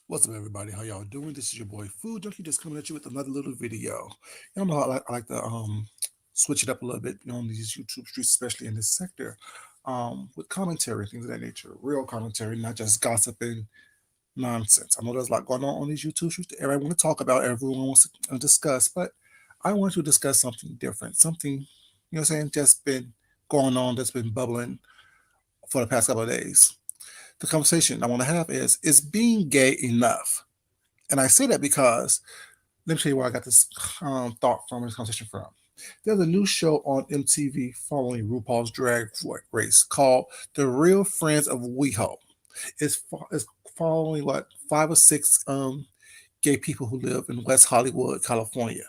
What's up, everybody? How y'all doing? This is your boy Food Junkie, just coming at you with another little video. Y'all know I like to switch it up a little bit on these YouTube streets, especially in this sector, with commentary, things of that nature, real commentary, not just gossip and nonsense. I know there's a lot going on these YouTube streets that everyone want to talk about, everyone wants to discuss, but I want to discuss something different, something what I'm saying, just been going on, that's been bubbling for the past couple of days. The conversation I want to have is being gay enough? And I say that because let me tell you where I got this thought from, this conversation from. There's a new show on MTV following RuPaul's Drag Race called The Real Friends of WeHo. It's following what, five or six gay people who live in West Hollywood, California.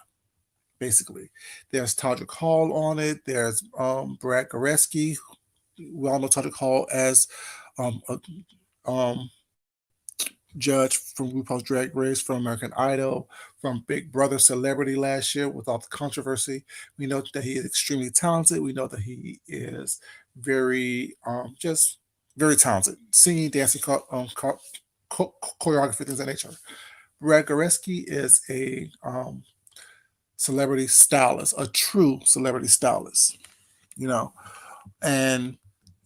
Basically, there's Todrick Hall on it. There's Brad Goreski. We all know Todrick Hall as a judge from RuPaul's Drag Race, from American Idol, from Big Brother Celebrity last year with all the controversy. We know that he is extremely talented. We know that he is very, just very talented. Singing, dancing, choreography, things of that nature. Brad Goreski is a celebrity stylist, a true celebrity stylist, you know, and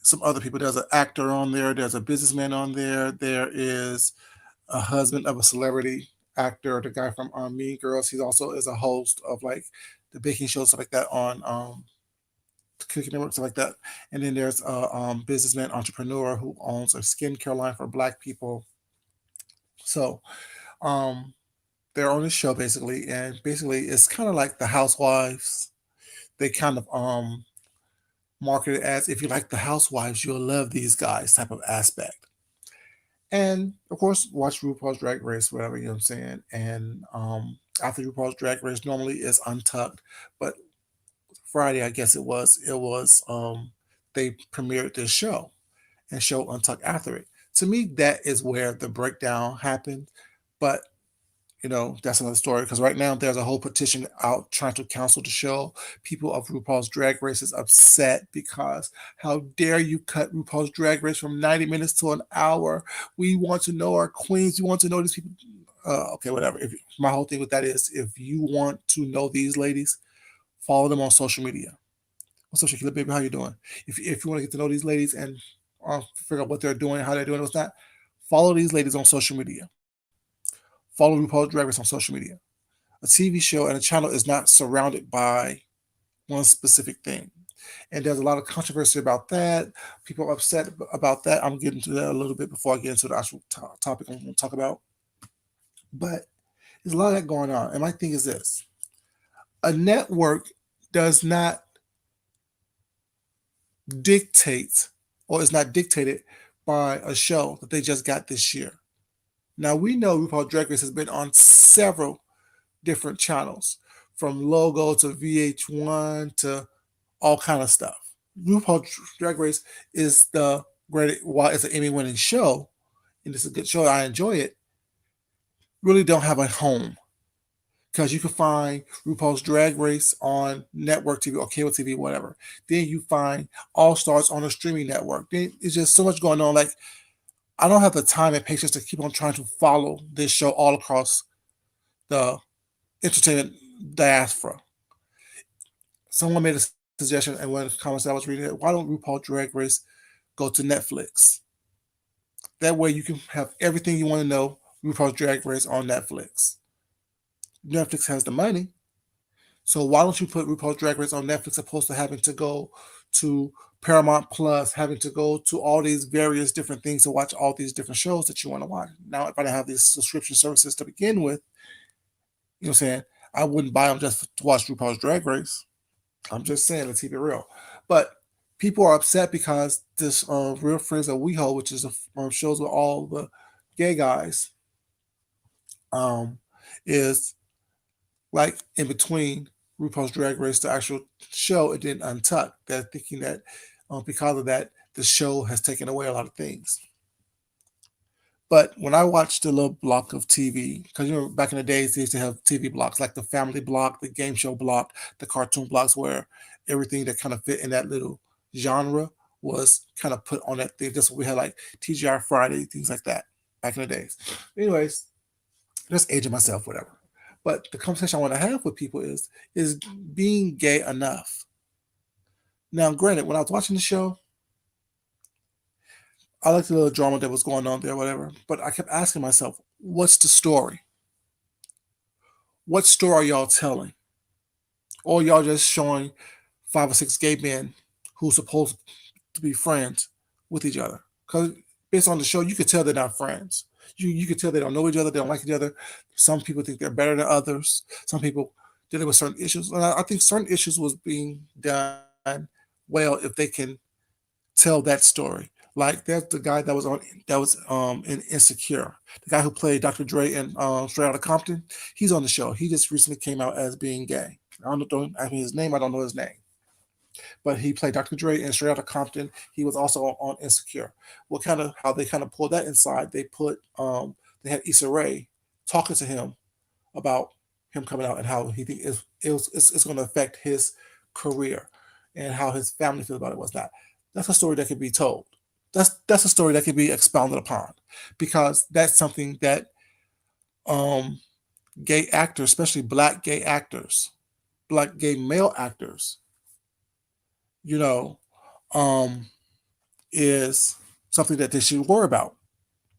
some other people. There's an actor on there. There's a businessman on there. There is a husband of a celebrity actor, the guy from Mean Girls. He also is a host of like the baking show, stuff like that on Cooking Network, stuff like that. And then there's a businessman entrepreneur who owns a skincare line for Black people. So um, they're on this show basically, and basically it's kind of like the Housewives. They kind of market it as, if you like the Housewives, you'll love these guys type of aspect. And of course, watch RuPaul's Drag Race, whatever, you know what I'm saying. And after RuPaul's Drag Race normally is Untucked, but Friday, I guess it was they premiered this show and showed Untucked after it. To me, that is where the breakdown happened. But that's another story, because right now there's a whole petition out trying to cancel the show. People of RuPaul's Drag Race is upset because how dare you cut RuPaul's Drag Race from 90 minutes to an hour? We want to know our queens. We want to know these people. Okay, whatever. My whole thing with that is, if you want to know these ladies, follow them on social media. What's up, Shakila, baby? How you doing? If you want to get to know these ladies and figure out what they're doing, how they're doing, what's not, follow these ladies on social media. Follow RuPaul's Drag Race on social media. A TV show and a channel is not surrounded by one specific thing. And there's a lot of controversy about that. People are upset about that. I'm getting to that a little bit before I get into the actual topic I'm going to talk about. But there's a lot of that going on. And my thing is this: a network does not dictate, or is not dictated by a show that they just got this year. Now, we know RuPaul Drag Race has been on several different channels, from Logo to VH1 to all kind of stuff. RuPaul Drag Race is the great, while it's an Emmy-winning show, and it's a good show, I enjoy it, really don't have a home. Because you can find RuPaul's Drag Race on network TV or cable TV, whatever. Then you find All Stars on a streaming network. Then it's just so much going on. Like, I don't have the time and patience to keep on trying to follow this show all across the entertainment diaspora. Someone made a suggestion, and one of the comments I was reading it, why don't RuPaul Drag Race go to Netflix? That way you can have everything you want to know RuPaul's Drag Race on Netflix. Netflix has the money, so why don't you put RuPaul's Drag Race on Netflix, opposed to having to go to Paramount Plus, having to go to all these various different things to watch all these different shows that you want to watch? Now, if I didn't have these subscription services to begin with, you know what I'm saying, I wouldn't buy them just to watch RuPaul's Drag Race. I'm just saying, let's keep it real. But people are upset because this Real Friends of WeHo, which is a shows with all the gay guys, um, is like in between RuPaul's Drag Race, the actual show, and then Untucked. They're thinking that because of that, the show has taken away a lot of things. But when I watched the little block of TV, because back in the days they used to have TV blocks, like the family block, the game show block, the cartoon blocks, where everything that kind of fit in that little genre was kind of put on that thing. Just we had like TGI Friday, things like that. back in the days. Anyways, just aging myself, whatever. But the conversation I want to have with people is being gay enough? Now, granted, when I was watching the show, I liked the little drama that was going on there, whatever. But I kept asking myself, what's the story? What story are y'all telling? Or y'all just showing 5 or 6 gay men who's supposed to be friends with each other? Because based on the show, you could tell they're not friends. You could tell they don't know each other, they don't like each other. Some people think they're better than others. Some people dealing with certain issues. And I think certain issues was being done well if they can tell that story. Like there's the guy that was in Insecure, the guy who played Dr. Dre in Straight Outta Compton. He's on the show. He just recently came out as being gay. Don't ask me his name. I don't know his name, but he played Dr. Dre in Straight Outta Compton. He was also on Insecure. What kind of how they kind of pulled that inside? They had Issa Rae talking to him about him coming out and how he think it's going to affect his career and how his family feels about it. Was that that's a story that could be told. That's a story that could be expounded upon because that's something that um, gay actors, especially black gay actors, black gay male actors, you know, um, is something that they should worry about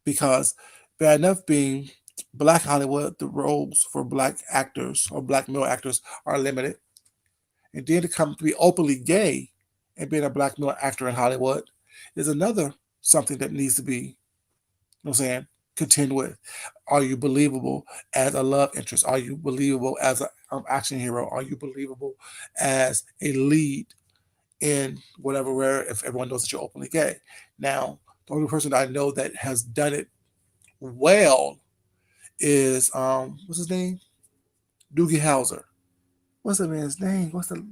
because bad enough being black Hollywood, the roles for black actors or black male actors are limited. And then to come to be openly gay and being a black male actor in Hollywood is another something that needs to be, I'm saying, contend with. Are you believable as a love interest? Are you believable as an action hero? Are you believable as a lead in whatever where if everyone knows that you're openly gay? Now, the only person I know that has done it well is what's his name? Doogie Howser. What's the man's name? What's the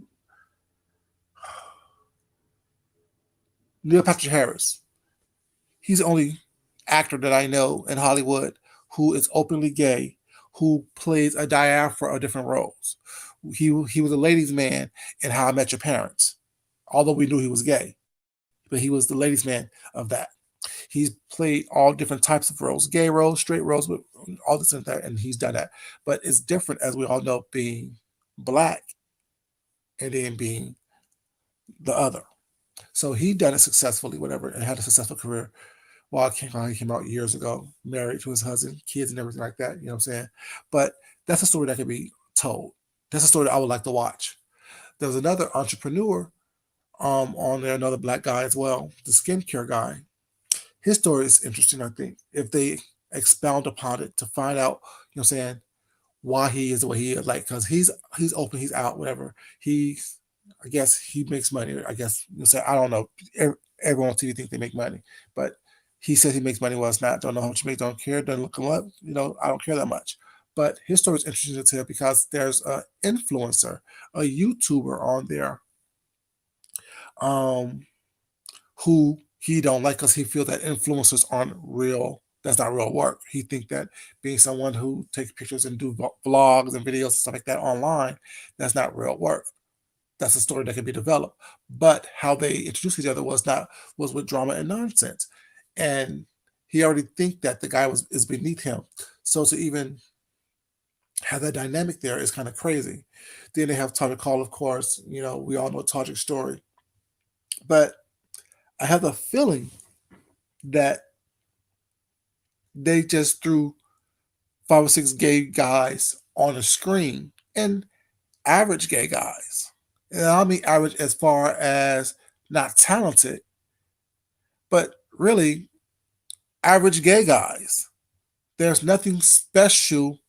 Neil Patrick Harris? He's the only actor that I know in Hollywood who is openly gay, who plays a diaspora of different roles. He was a ladies' man in How I Met Your Parents, although we knew he was gay, but he was the ladies' man of that. He's played all different types of roles, gay roles, straight roles, all this and that, and he's done that. But it's different, as we all know, being black and then being the other. So he done it successfully, whatever, and had a successful career. Well, he came out years ago, married to his husband, kids, and everything like that. You know what I'm saying? But that's a story that could be told. That's a story that I would like to watch. There's another entrepreneur on there, another black guy as well, the skincare guy. His story is interesting, I think, if they expound upon it to find out, you know what I'm saying, why he is the way he is. Like, because he's open, he's out, whatever. He's, I guess he makes money. I guess, you know, say, I don't know. Everyone on TV thinks they make money, but he says he makes money. Well, it's not. Don't know how much he makes. Don't care. Doesn't look him up. You know, I don't care that much. But his story is interesting to tell because there's an influencer, a YouTuber on there, um, who he don't like because he feels that influencers aren't real. That's not real work. He think that being someone who takes pictures and do vlogs and videos and stuff like that online, that's not real work. That's a story that can be developed. But how they introduced each other was with drama and nonsense. And he already think that the guy is beneath him. So to even have that dynamic there is kind of crazy. Then they have Todrick Hall, of course. You know, we all know Todrick's story. But I have the feeling that they just threw 5 or 6 gay guys on a screen and average gay guys. And I mean average as far as not talented, but really average gay guys. There's nothing special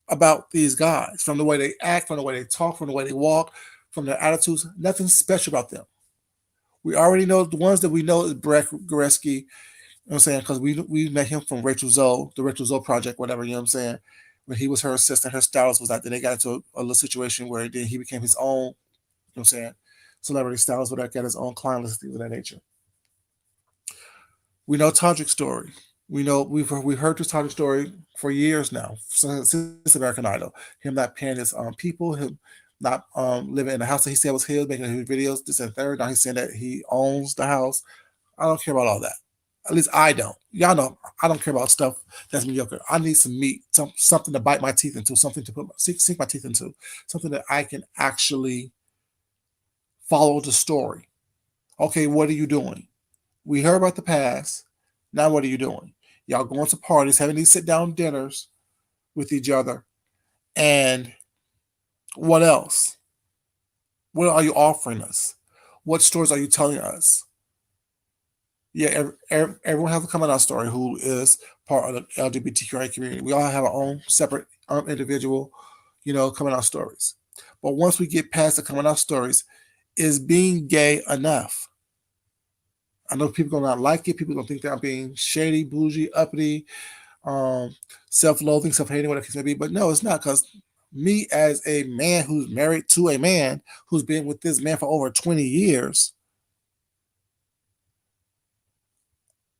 about these guys from the way they act, from the way they talk, from the way they walk, from their attitudes. Nothing special about them. We already know the ones that we know is Brett Goreski. You know what I'm saying? Because we met him from Rachel Zoe, the Rachel Zoe project, whatever. You know what I'm saying? When he was her assistant, her stylist was that. Then they got into a little situation where then he became his own. You know what I'm saying? Celebrity stylist, whatever, got his own client list, things of that nature. We know Todrick's story. We know we've heard this Todrick story for years now since American Idol. Him not paying his people, him not living in the house that he said was his, making his videos, this and third. Now he's saying that he owns the house. I don't care about all that. At least I don't. Y'all know I don't care about stuff that's mediocre. I need some meat, something to bite my teeth into, something to sink my teeth into, something that I can actually follow the story. Okay, what are you doing? We heard about the past. Now what are you doing? Y'all going to parties, having these sit down dinners with each other, and what else? What are you offering us? What stories are you telling us? Yeah, everyone has a coming out story who is part of the LGBTQI community. We all have our own separate individual, coming out stories. But once we get past the coming out stories, is being gay enough? I know people gonna not like it. People gonna think that I'm being shady, bougie, uppity, um, self-loathing, self-hating, whatever it may be. But no, it's not, because me as a man who's married to a man who's been with this man for over 20 years,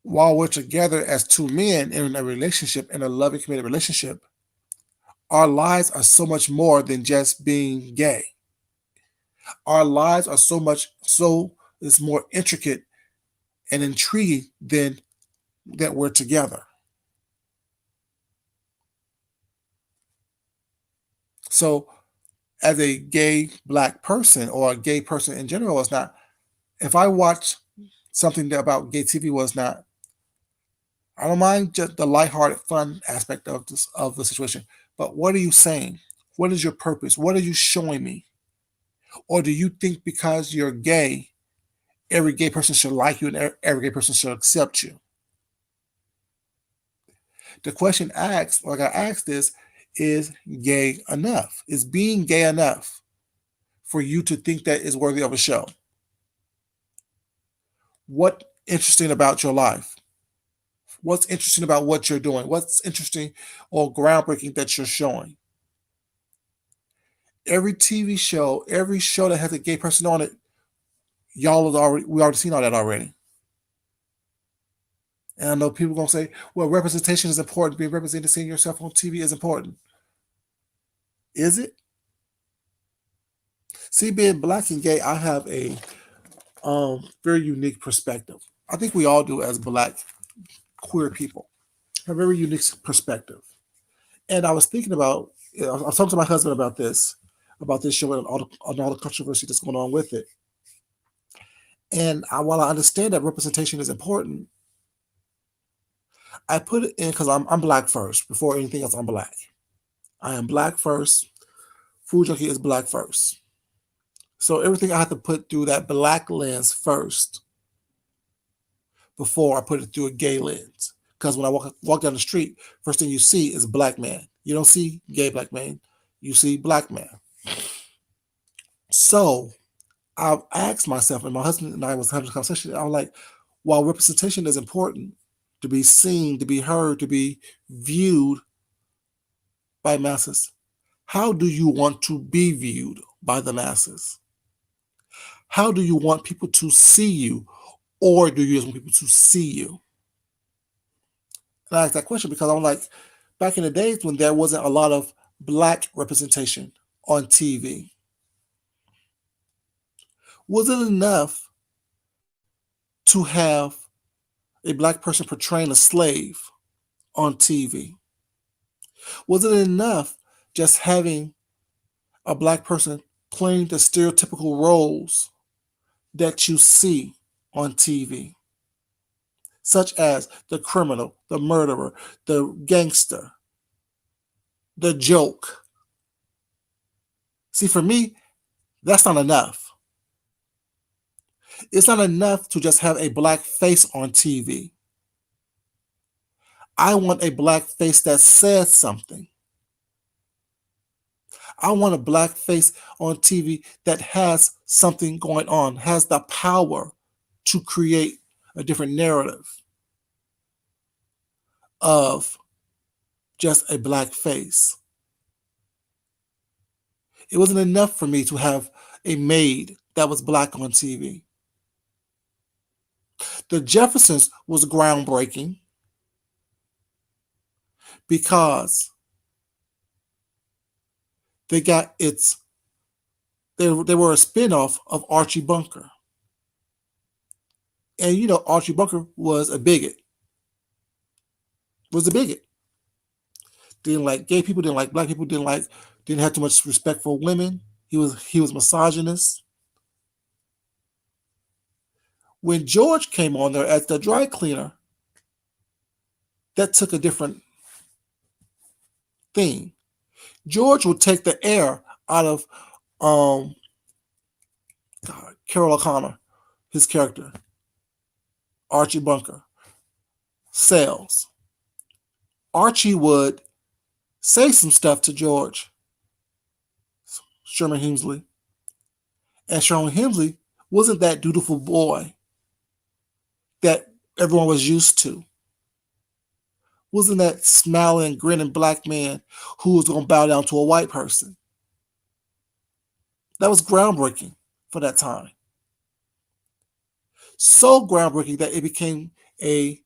while we're together as two men in a relationship, in a loving, committed relationship, our lives are so much more than just being gay. Our lives are it's more intricate and intriguing than that we're together. So, as a gay black person or a gay person in general, it's not. If I watch something about gay TV, was not. I don't mind just the lighthearted, fun aspect of the situation. But what are you saying? What is your purpose? What are you showing me? Or do you think because you're gay, every gay person should like you and every gay person should accept you? The question asked, like I asked this, is gay enough? Is being gay enough for you to think that is worthy of a show? What interesting about your life? What's interesting about what you're doing? What's interesting or groundbreaking that you're showing? Every TV show, every show that has a gay person on it, we already seen all that already. And I know people gonna say, well, representation is important. Being represented, seeing yourself on TV is important. Is it? See, being black and gay, I have a very unique perspective. I think we all do as black queer people. A very unique perspective. And I was thinking about, I was talking to my husband about this show and all the controversy that's going on with it. And while I understand that representation is important, I put it in because I'm black first. Before anything else, I'm black. I am black first. Food Junkie is black first. So everything I have to put through that black lens first before I put it through a gay lens. Because when I walk down the street, first thing you see is a black man. You don't see gay black man. You see black man. So I've asked myself, and my husband and I was having a conversation. I was like, while representation is important, to be seen, to be heard, to be viewed by masses, how do you want to be viewed by the masses? How do you want people to see you, or do you just want people to see you? And I asked that question because I'm like, back in the days when there wasn't a lot of black representation on TV, was it enough to have a black person portraying a slave on TV? Was it enough just having a black person playing the stereotypical roles that you see on TV, such as the criminal, the murderer, the gangster, the joke? See, for me, that's not enough. It's not enough to just have a black face on TV. I want a black face that says something. I want a black face on TV that has something going on, has the power to create a different narrative of just a black face. It wasn't enough for me to have a maid that was black on TV. The Jeffersons was groundbreaking because they got they were a spinoff of Archie Bunker. And you know, Archie Bunker was a bigot. Was a bigot. Didn't like gay people. Didn't like black people. Didn't have too much respect for women. He was misogynist. When George came on there as the dry cleaner, that took a different theme. George would take the air out of um, Carol O'Connor, his character, Archie Bunker, Sales. Archie would say some stuff to George, Sherman Hemsley, and Sherman Hemsley wasn't that dutiful boy that everyone was used to. Wasn't that smiling, grinning black man who was going to bow down to a white person. That was groundbreaking for that time. So groundbreaking that it became a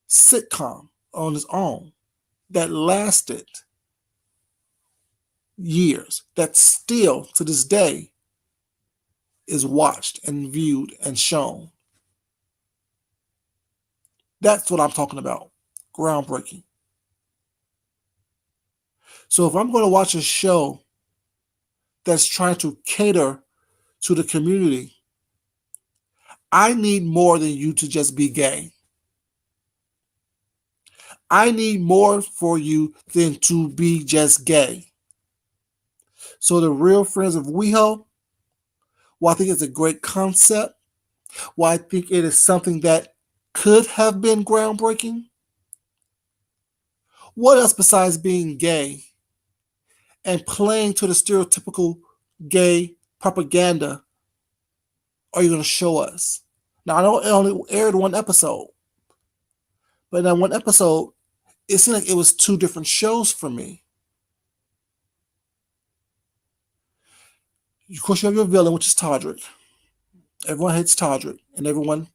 sitcom on its own that lasted years, that still to this day is watched and viewed and shown. That's what I'm talking about. Groundbreaking. So if I'm going to watch a show that's trying to cater to the community, I need more than you to just be gay. I need more for you than to be just gay. So the Real Friends of WeHo, well, I think it's a great concept. Well, I think it is something that could have been groundbreaking. What else besides being gay and playing to the stereotypical gay propaganda are you going to show us? Now, I know it only aired one episode, but in that one episode, it seemed like it was two different shows for me. Of course, you have your villain, which is Todrick. Everyone hates Todrick, and everyone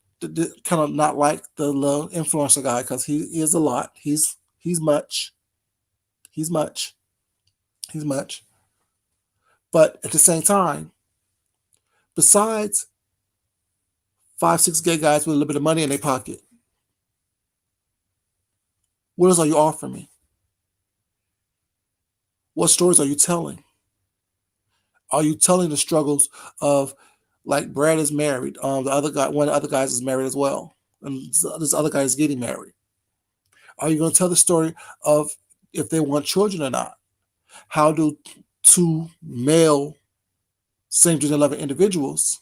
kind of not like the little influencer guy because he is a lot. He's much. He's much. He's much. But at the same time, besides 5-6 gay guys with a little bit of money in their pocket, what else are you offering me? What stories are you telling? Are you telling the struggles of, like, Brad is married? The other guy, one of the other guys is married as well, and this other guy is getting married. Are you going to tell the story of if they want children or not? How do two male same-gender loving individuals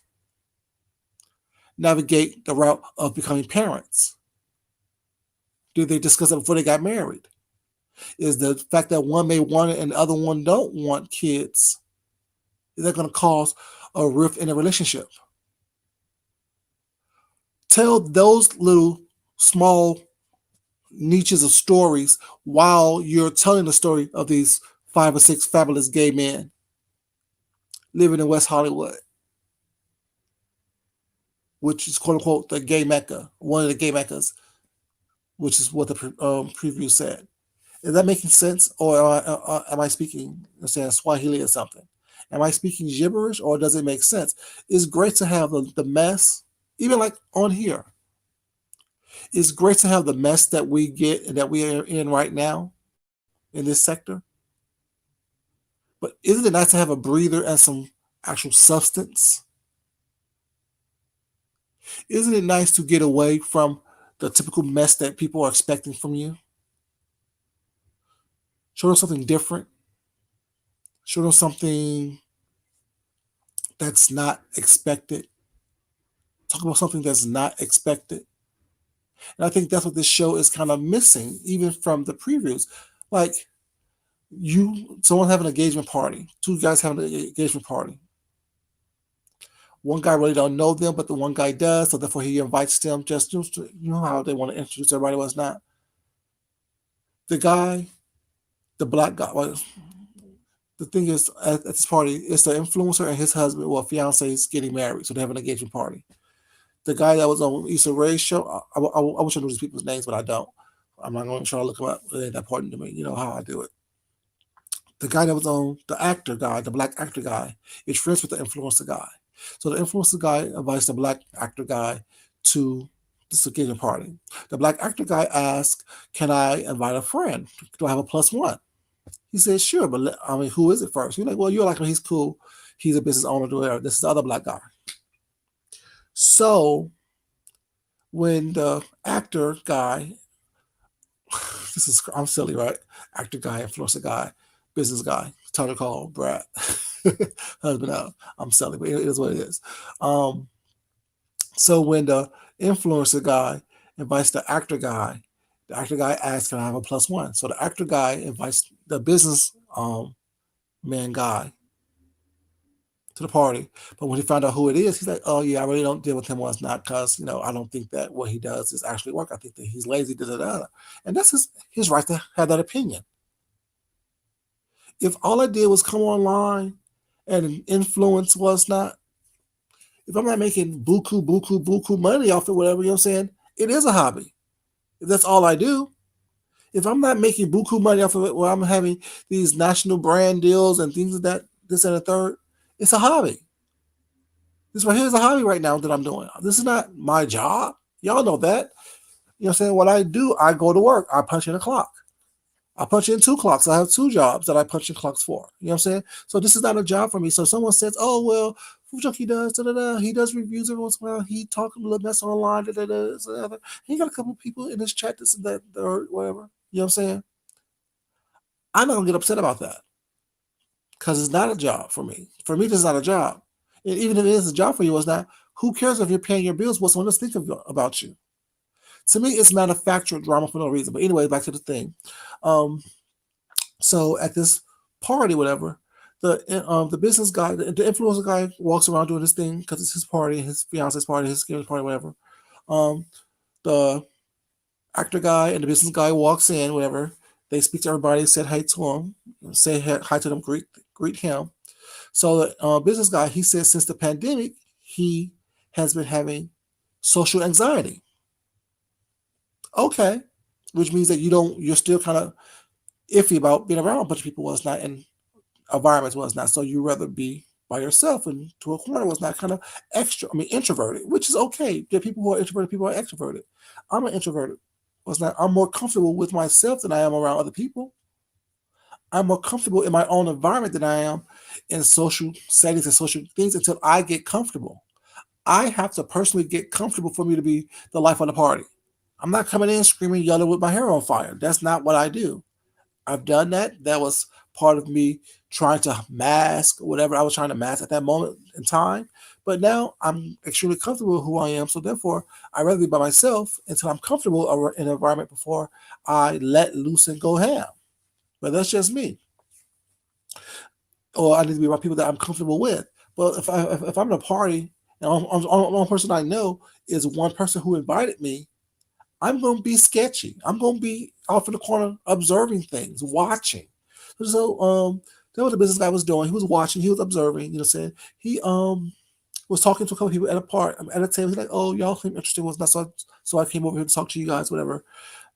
navigate the route of becoming parents? Did they discuss it before they got married? Is the fact that one may want it and the other one don't want kids, is that going to cause a rift in a relationship? Tell those little small niches of stories while you're telling the story of these 5 or 6 fabulous gay men living in West Hollywood, which is quote unquote the gay mecca, one of the gay meccas, which is what the preview said. Is that making sense, or am I speaking saying Swahili or something? Am I speaking gibberish, or does it make sense? It's great to have the mess, even like on here. It's great to have the mess that we get and that we are in right now in this sector. But isn't it nice to have a breather and some actual substance? Isn't it nice to get away from the typical mess that people are expecting from you? Show them something different. Show them something that's not expected. Talk about something that's not expected. And I think that's what this show is kind of missing, even from the previews. Like, someone have an engagement party. 2 guys have an engagement party. One guy really don't know them, but the one guy does, so therefore he invites them just to, you know how they want to introduce everybody was not. The guy, the black guy, well, the thing is, at this party, it's the influencer and his husband, or fiance, is getting married, so they have an engagement party. The guy that was on Issa Rae's show, I wish I knew these people's names, but I don't. I'm not going to try to look them up. It ain't that important to me. You know how I do it. The guy that was on, the actor guy, the black actor guy, is friends with the influencer guy. So the influencer guy invites the black actor guy to This is a engagement party. The black actor guy asked, "Can I invite a friend? Do I have a plus one?" He said, "Sure, but I mean, who is it first?" He's like, "Well, you're like him. He's cool. He's a business owner. Whatever. This is the other black guy." So when the actor guy, I'm silly, right? Actor guy, influencer guy, business guy, Tucker Call, Brad, husband out. I'm silly, but it is what it is. So when the influencer guy invites the actor guy asks, "Can I have a plus one?" So the actor guy invites the business man guy to the party. But when he found out who it is, he's like, "Oh yeah, I really don't deal with him once not because I don't think that what he does is actually work. I think that he's lazy, da da da." And that's his right to have that opinion. If all I did was come online and influence was not, if I'm not making buku money off it, whatever, you know what I'm saying, it is a hobby. If that's all I do, if I'm not making buku money off of it, where I'm having these national brand deals and things like that, this and the third, it's a hobby. This right here is a hobby right now that I'm doing. This is not my job. Y'all know that. You know what I'm saying? What I do, I go to work. I punch in a clock. I punch in 2 clocks. I have 2 jobs that I punch in clocks for. You know what I'm saying? So this is not a job for me. So someone says, "Oh well, Food Junkie does da da da. He does reviews every once in a while. He talks a little mess online da da da." He got a couple of people in his chat this and that or whatever. You know what I'm saying? I'm not gonna get upset about that because it's not a job for me. For me, this is not a job. And even if it is a job for you, it's not. Who cares if you're paying your bills? What someone else think about you? To me, it's manufactured drama for no reason. But anyway, back to the thing. So at this party, whatever, the business guy, the influencer guy, walks around doing his thing because it's his party, his fiance's party, his kid's party, whatever. The actor guy and the business guy walks in, whatever. They speak to everybody, said hi to him, say hi to them, greet him. So the business guy, he says since the pandemic, he has been having social anxiety. Okay, which means that you're still kind of iffy about being around a bunch of people was not in environments was not. So you rather be by yourself and to a corner was not kind of introverted, which is okay. There are people who are introverted, people who are extroverted. I'm an introverted. Was not. I'm more comfortable with myself than I am around other people. I'm more comfortable in my own environment than I am in social settings and social things until I get comfortable. I have to personally get comfortable for me to be the life of the party. I'm not coming in screaming, yelling with my hair on fire. That's not what I do. I've done that. That was part of me trying to mask whatever I was trying to mask at that moment in time. But now I'm extremely comfortable with who I am. So therefore, I'd rather be by myself until I'm comfortable in an environment before I let loose and go ham. But that's just me. Or I need to be around people that I'm comfortable with. But if I'm at a party and the only person I know is one person who invited me, I'm going to be sketchy. I'm going to be off in the corner observing things, watching. So that was what the business guy was doing. He was watching. He was observing. You know, saying he was talking to a couple people at a part at a table. He's like, "Oh, y'all seem interesting." Was not so I came over here to talk to you guys, whatever.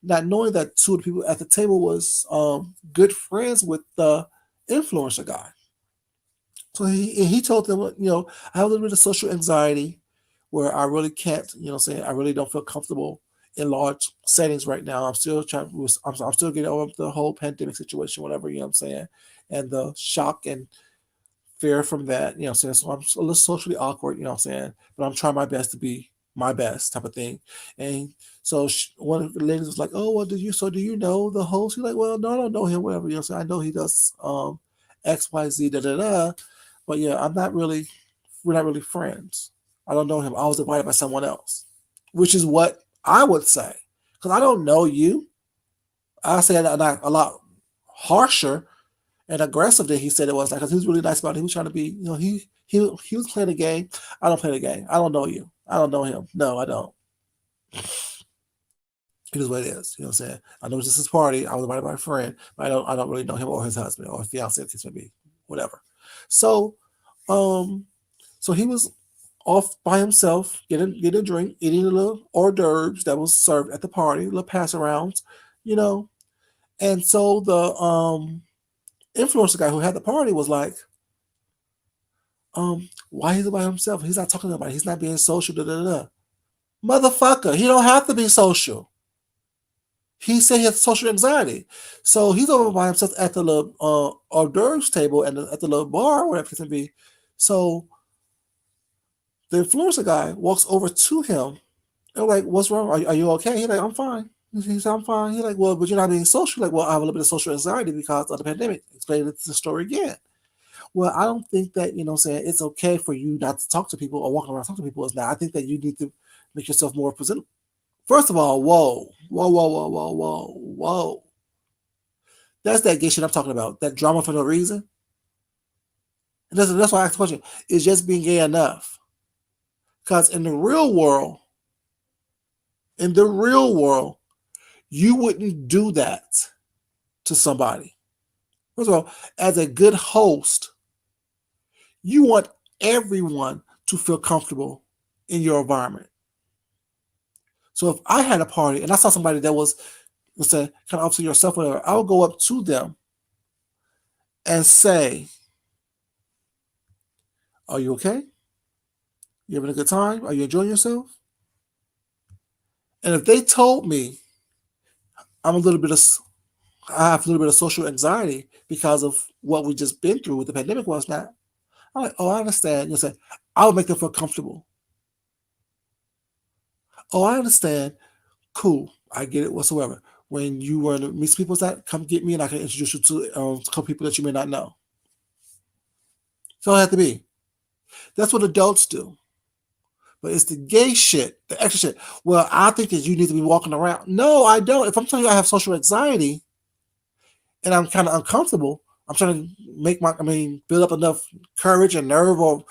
Not knowing that 2 of the people at the table was good friends with the influencer guy. So he told them, I have a little bit of social anxiety where I really can't, saying I really don't feel comfortable in large settings right now. I'm still I'm still getting over the whole pandemic situation, whatever, you know what I'm saying, and the shock and fear from that, saying, so I'm a little socially awkward, you know what I'm saying, but I'm trying my best to be my best type of thing. And so one of the ladies was like, "Oh, well, do you know the host?" He's like, "Well, no, I don't know him, whatever, so I know he does XYZ, da da da, but yeah, we're not really friends. I don't know him. I was invited by someone else," which is what I would say. Because I don't know you. I say that a lot harsher and aggressive than he said it was. Because he was really nice about it. He was trying to be, he was playing a game. I don't play the game. I don't know you. I don't know him. No, I don't. It is what it is. You know what I'm saying? I know this is his party. I was invited by a friend, but I don't really know him or his husband or fiance, kids maybe, whatever. So, um, so he was off by himself, getting a drink, eating a little hors d'oeuvres that was served at the party, little pass arounds, you know. And so the influencer guy who had the party was like, why he's by himself? He's not talking to anybody. He's not being social. Da, da, da. Motherfucker, he don't have to be social. He said he has social anxiety. So he's over by himself at the little hors d'oeuvres table and at the little bar, whatever it can be. So the influencer guy walks over to him and like, what's wrong? Are you okay? He's like, I'm fine. He said, I'm fine. He's like, well, but you're not being social. Like, well, I have a little bit of social anxiety because of the pandemic. Explain the story again. Well, I don't think that, you know what I'm saying, it's okay for you not to talk to people or walk around talking to people. It's not. I think that you need to make yourself more presentable. First of all, whoa. That's that gay shit I'm talking about. That drama for no reason. And that's why I asked the question. Is just being gay enough? Because in the real world, you wouldn't do that to somebody. First of all, as a good host, you want everyone to feel comfortable in your environment. So if I had a party and I saw somebody that was, let's say, kind of opposite yourself, whatever, I would go up to them and say, are you okay? You having a good time? Are you enjoying yourself? And if they told me I'm a little bit of, I have a little bit of social anxiety because of what we just been through with the pandemic was not, I'm like, oh, I understand. You say, I would make them feel comfortable. Oh, I understand. Cool. I get it whatsoever. When you were to meet people that come get me and I can introduce you to a couple people that you may not know. So it have to be. That's what adults do. But it's the gay shit, the extra shit. Well, I think that you need to be walking around. No, I don't. If I'm telling you I have social anxiety and I'm kind of uncomfortable, I'm trying to build up enough courage and nerve or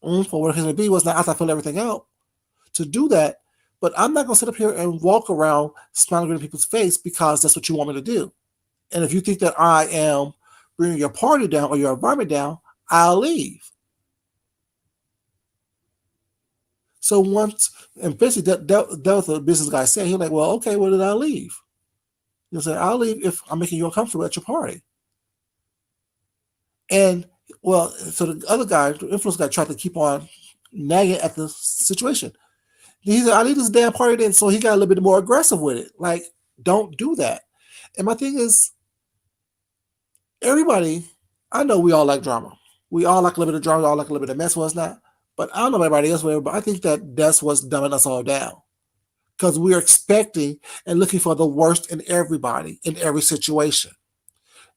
oomph or whatever it may be, was not after I feel everything out to do that. But I'm not going to sit up here and walk around smiling in people's face because that's what you want me to do. And if you think that I am bringing your party down or your environment down, I'll leave. So once, and basically that was the business guy said, he was like, well, okay, well, then I'll leave. He'll say, I'll leave if I'm making you uncomfortable at your party. And, well, so the other guy, the influencer guy, tried to keep on nagging at the situation. He said, I need this damn party then. So he got a little bit more aggressive with it. Like, don't do that. And my thing is, everybody, I know we all like drama. We all like a little bit of drama, we all like a little bit of mess, what's not. But I don't know everybody else, but I think that that's what's dumbing us all down. Because we're expecting and looking for the worst in everybody, in every situation.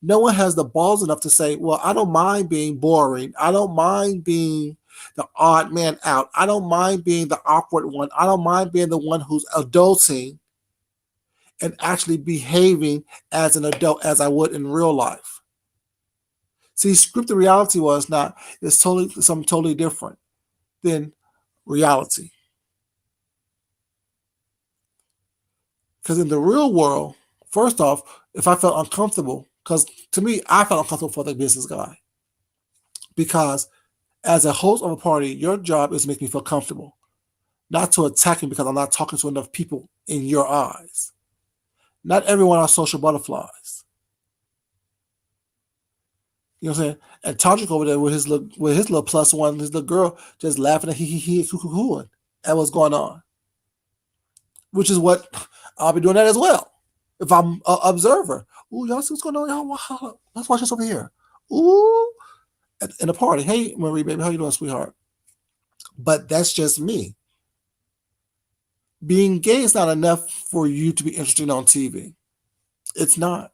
No one has the balls enough to say, well, I don't mind being boring. I don't mind being the odd man out. I don't mind being the awkward one. I don't mind being the one who's adulting and actually behaving as an adult as I would in real life. See, scripted reality was not, it's totally something totally different than reality. Because in the real world, first off, if I felt uncomfortable, because to me, I felt uncomfortable for the business guy. Because as a host of a party, your job is to make me feel comfortable, not to attack me because I'm not talking to enough people in your eyes. Not everyone are social butterflies. You know what I'm saying? And Todrick over there with his little plus one, his little girl just laughing at he hoo at what's going on. Which is what I'll be doing that as well. If I'm an observer. Ooh, y'all see what's going on? Y'all, let's watch this over here. Ooh. In a party. Hey, Marie, baby, how you doing, sweetheart? But that's just me. Being gay is not enough for you to be interested on TV. It's not.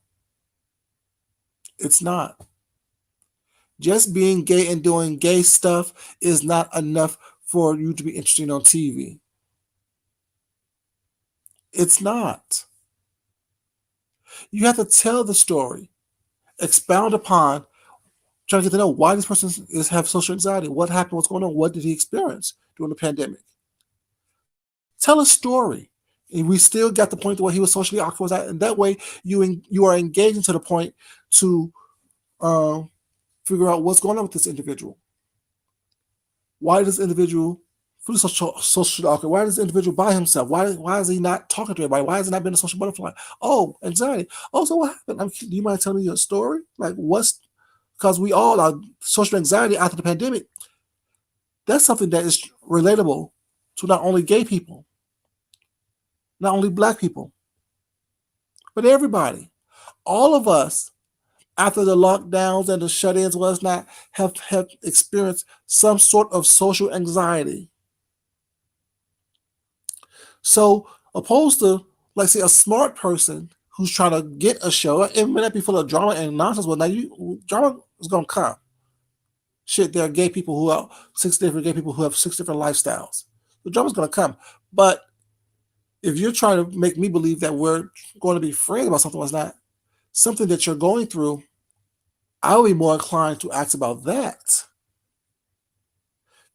It's not. Just being gay and doing gay stuff is not enough for you to be interested on TV. It's not. You have to tell the story, expound upon, trying to get to know why this person have social anxiety, what happened, what's going on, what did he experience during the pandemic. Tell a story. And we still got the point where he was socially awkward, and that way you are engaging to the point to figure out what's going on with this individual. Why does this individual feel social awkward? Why is this individual by himself? Why is he not talking to everybody? Why has he not been a social butterfly? Oh, anxiety. Oh, so what happened? Do you mind telling me your story? Like because we all are social anxiety after the pandemic. That's something that is relatable to not only gay people, Not only black people, but everybody. All of us, after the lockdowns and the shut-ins was not, have experienced some sort of social anxiety. So opposed to, like, say, a smart person who's trying to get a show, it may not be full of drama and nonsense. Well, now drama is gonna come. Shit, there are gay people who are 6 different gay people who have 6 different lifestyles. The drama's gonna come. But if you're trying to make me believe that we're going to be friends about something that's not something that you're going through, I would be more inclined to ask about that,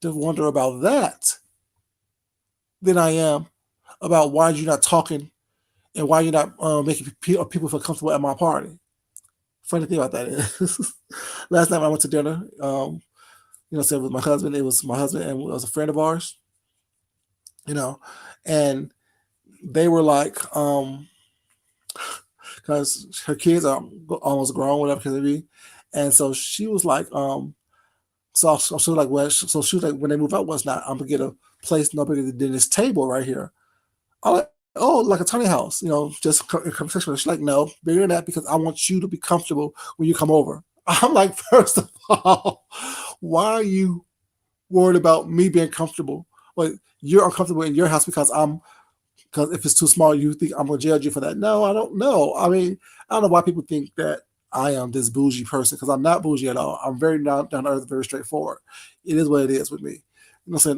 to wonder about that, than I am about why you're not talking and why you're not making people feel comfortable at my party. Funny thing about that is, last night I went to dinner, said with my husband. It was my husband and it was a friend of ours, and they were like, because her kids are almost grown, whatever can it be, and so she was like, so she was like, well, so she was like, when they move out, what's not, I'm gonna get a place no bigger than this table right here. I'm like, oh, like a tiny house, just in conversation. She's like, no, bigger than that because I want you to be comfortable when you come over. I'm like, first of all, why are you worried about me being comfortable? Well, you're uncomfortable in your house because if it's too small, you think I'm gonna judge you for that. No, I don't know. I mean, I don't know why people think that I am this bougie person, because I'm not bougie at all. I'm very down to earth, very straightforward. It is what it is with me.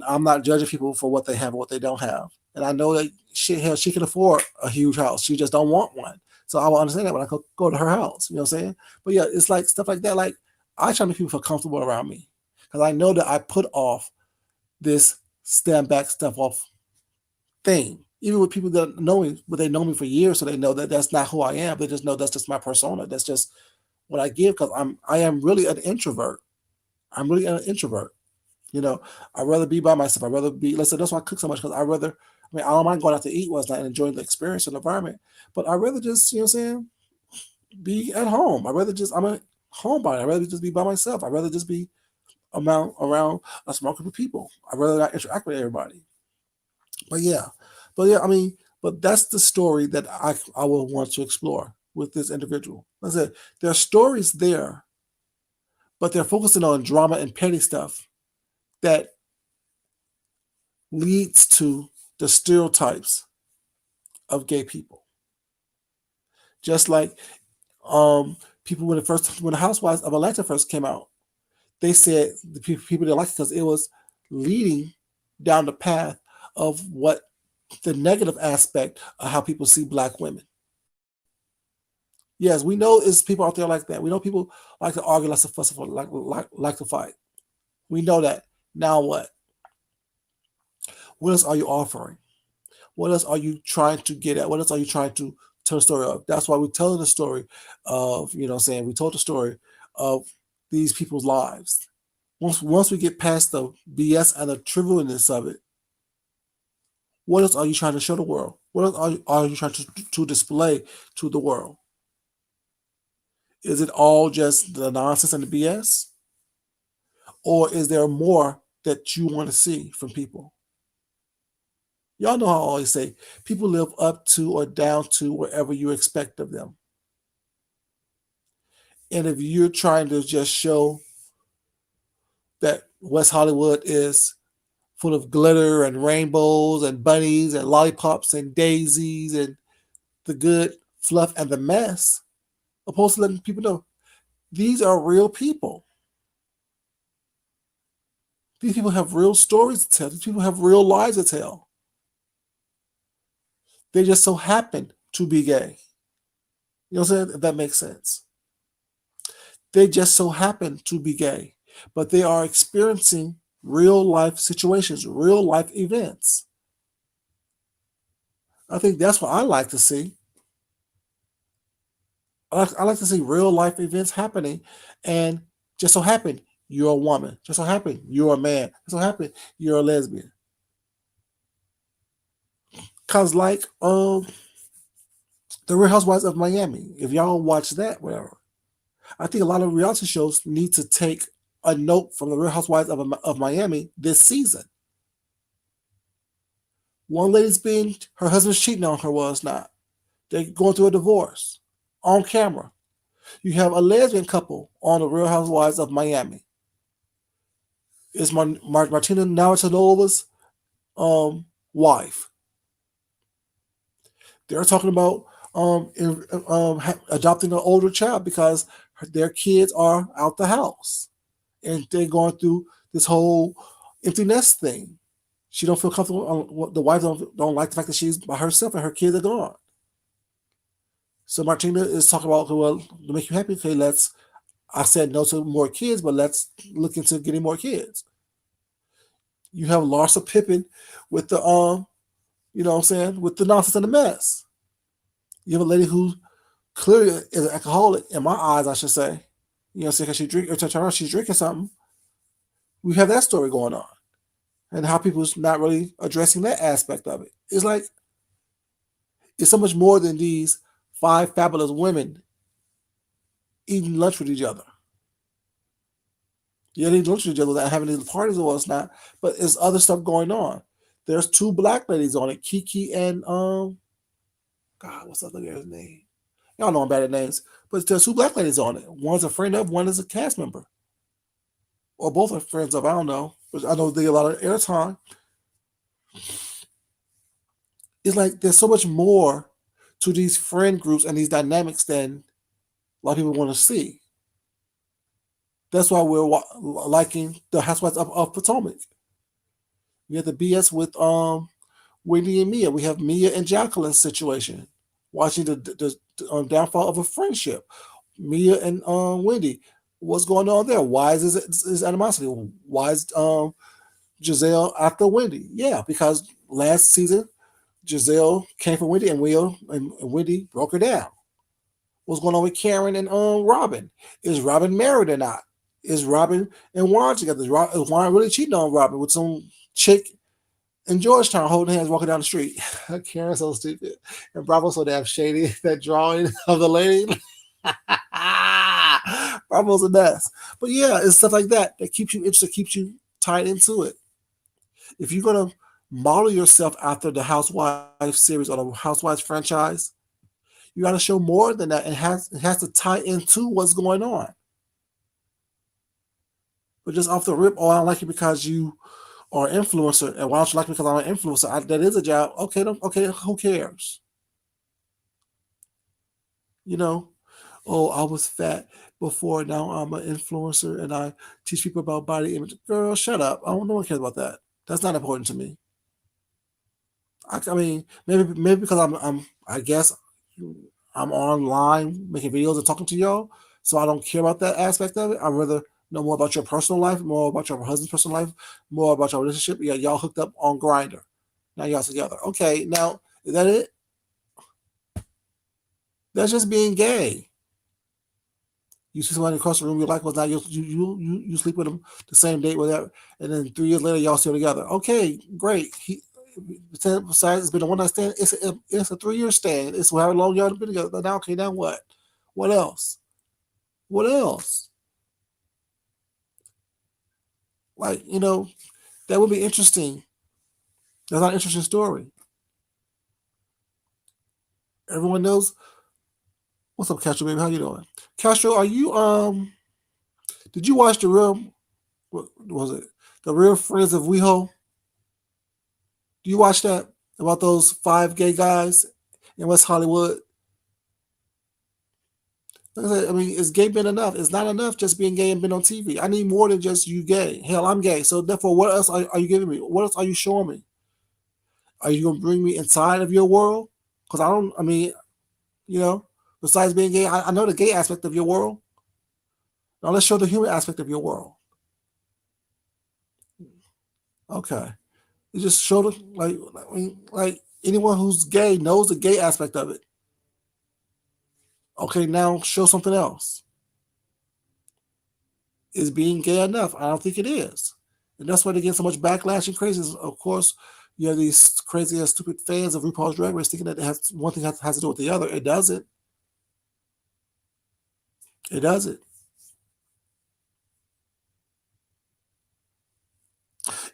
I'm not judging people for what they have and what they don't have. And I know that she can afford a huge house. She just don't want one. So I will understand that when I go to her house. You know what I'm saying? But yeah, it's like stuff like that. Like, I try to make people feel comfortable around me, because I know that I put off this stand back, step off thing. Even with people that know me, but they know me for years, so they know that that's not who I am. They just know that's just my persona. That's just what I give, because I am really an introvert. I'm really an introvert. I'd rather be by myself. I'd rather be, let's say, that's why I cook so much, because I don't mind going out to eat once night and enjoying the experience and the environment, but I'd rather just, you know what I'm saying, be at home. I'm a homebody. I'd rather just be by myself. I'd rather just be around a small group of people. I'd rather not interact with everybody. But yeah, I mean, but that's the story that I will want to explore with this individual. Like I said, there are stories there, but they're focusing on drama and petty stuff that leads to the stereotypes of gay people. Just like people when the Housewives of Atlanta first came out, they said the people didn't like it because it was leading down the path of what the negative aspect of how people see black women. Yes, we know it's people out there like that. We know people like to argue, like to fuss, like to fight. We know that. Now what? What else are you offering? What else are you trying to get at? What else are you trying to tell a story of? That's why we're telling the story of, we told the story of these people's lives. Once we get past the BS and the trivialness of it, what else are you trying to show the world? What else are you trying to display to the world? Is it all just the nonsense and the BS? Or is there more that you want to see from people? Y'all know how I always say, people live up to or down to wherever you expect of them. And if you're trying to just show that West Hollywood is full of glitter and rainbows and bunnies and lollipops and daisies and the good fluff and the mess, opposed to letting people know these are real people. These people have real stories to tell. These people have real lives to tell. They just so happen to be gay. You know what I'm saying? If that makes sense. They just so happen to be gay, but they are experiencing real life situations, real life events. I think that's what I like to see. I like to see real life events happening, and just so happen you're a woman. Just so happen you're a man. Just so happen you're a lesbian. Cause like the Real Housewives of Miami, if y'all watch that, whatever, I think a lot of reality shows need to take a note from the Real Housewives of Miami this season. One lady's being, her husband's cheating on her, was not. They're going through a divorce on camera. You have a lesbian couple on the Real Housewives of Miami. It's Martina Navratilova's wife. They're talking about adopting an older child because their kids are out the house and they're going through this whole empty nest thing. She don't feel comfortable. The wife don't like the fact that she's by herself and her kids are gone. So Martina is talking about, well, to make you happy, okay, I said no to more kids, but let's look into getting more kids. You have Larsa Pippen with the you know what I'm saying, with the nonsense and the mess. You have a lady who clearly is an alcoholic, in my eyes, I should say. You know, because she's drinking something. We have that story going on, and how people's not really addressing that aspect of it. It's like it's so much more than these 5 fabulous women eating lunch with each other. Yeah, they eat lunch with each other without having these parties or what's not, but there's other stuff going on. There's 2 black ladies on it, Kiki and God, what's the other girl's name? Y'all know I'm bad at names, but there's 2 black ladies on it. One's a friend of, one is a cast member, or both are friends of. I don't know, but I know they get a lot of airtime. It's like there's so much more to these friend groups and these dynamics than a lot of people want to see. That's why we're liking the Housewives of Potomac. We have the BS with Wendy and Mia. We have Mia and Jacqueline's situation, watching the downfall of a friendship. Mia and Wendy, what's going on there? Why is this animosity? Why is Giselle after Wendy? Yeah, because last season Giselle came for Wendy and Wendy broke her down. What's going on with Karen and Robin? Is Robin married or not? Is Robin and Juan together? Is Juan really cheating on Robin with some chick in Georgetown holding hands walking down the street? Karen's so stupid. And Bravo's so damn shady. That drawing of the lady. Bravo's a mess. But yeah, it's stuff like that that keeps you interested, keeps you tied into it. If you're going to model yourself after the Housewives series or the Housewives franchise, you got to show more than that. It has to tie into what's going on. But just off the rip, oh, I don't like you because you are an influencer, and why don't you like me because I'm an influencer? That is a job. Okay, who cares? You know, oh, I was fat before, now I'm an influencer, and I teach people about body image. Girl, shut up. No one cares about that. That's not important to me. I mean, maybe because I guess I'm online making videos and talking to y'all, so I don't care about that aspect of it. I'd rather know more about your personal life, more about your husband's personal life, more about your relationship. Yeah, y'all hooked up on Grindr. Now y'all together. Okay, now is that it? That's just being gay. You see somebody across the room you like, well, now you sleep with them the same date, whatever, and then 3 years later y'all still together. Okay, great. Besides, it's been a one night stand. It's a 3-year stand. It's however long y'all been together. Now, okay, now what? What else? What else? Like, that would be interesting. That's not an interesting story. Everyone knows. What's up, Castro, baby? How you doing? Castro, are you did you watch the real, what was it? The Real Friends of WeHo? Do you watch that? About those 5 gay guys in West Hollywood? Like I said, I mean, is gay been enough? It's not enough just being gay and being on TV. I need more than just you gay. Hell, I'm gay. So therefore, what else are you giving me? What else are you showing me? Are you gonna bring me inside of your world? Because I mean, you know, besides being gay, I know the gay aspect of your world. Now let's show the human aspect of your world. Okay. You just show the like anyone who's gay knows the gay aspect of it. Okay, now show something else. Is being gay enough? I don't think it is. And that's why they get so much backlash and craziness. Of course, you have these crazy and stupid fans of RuPaul's Drag Race thinking that one thing has to do with the other. It doesn't. It doesn't.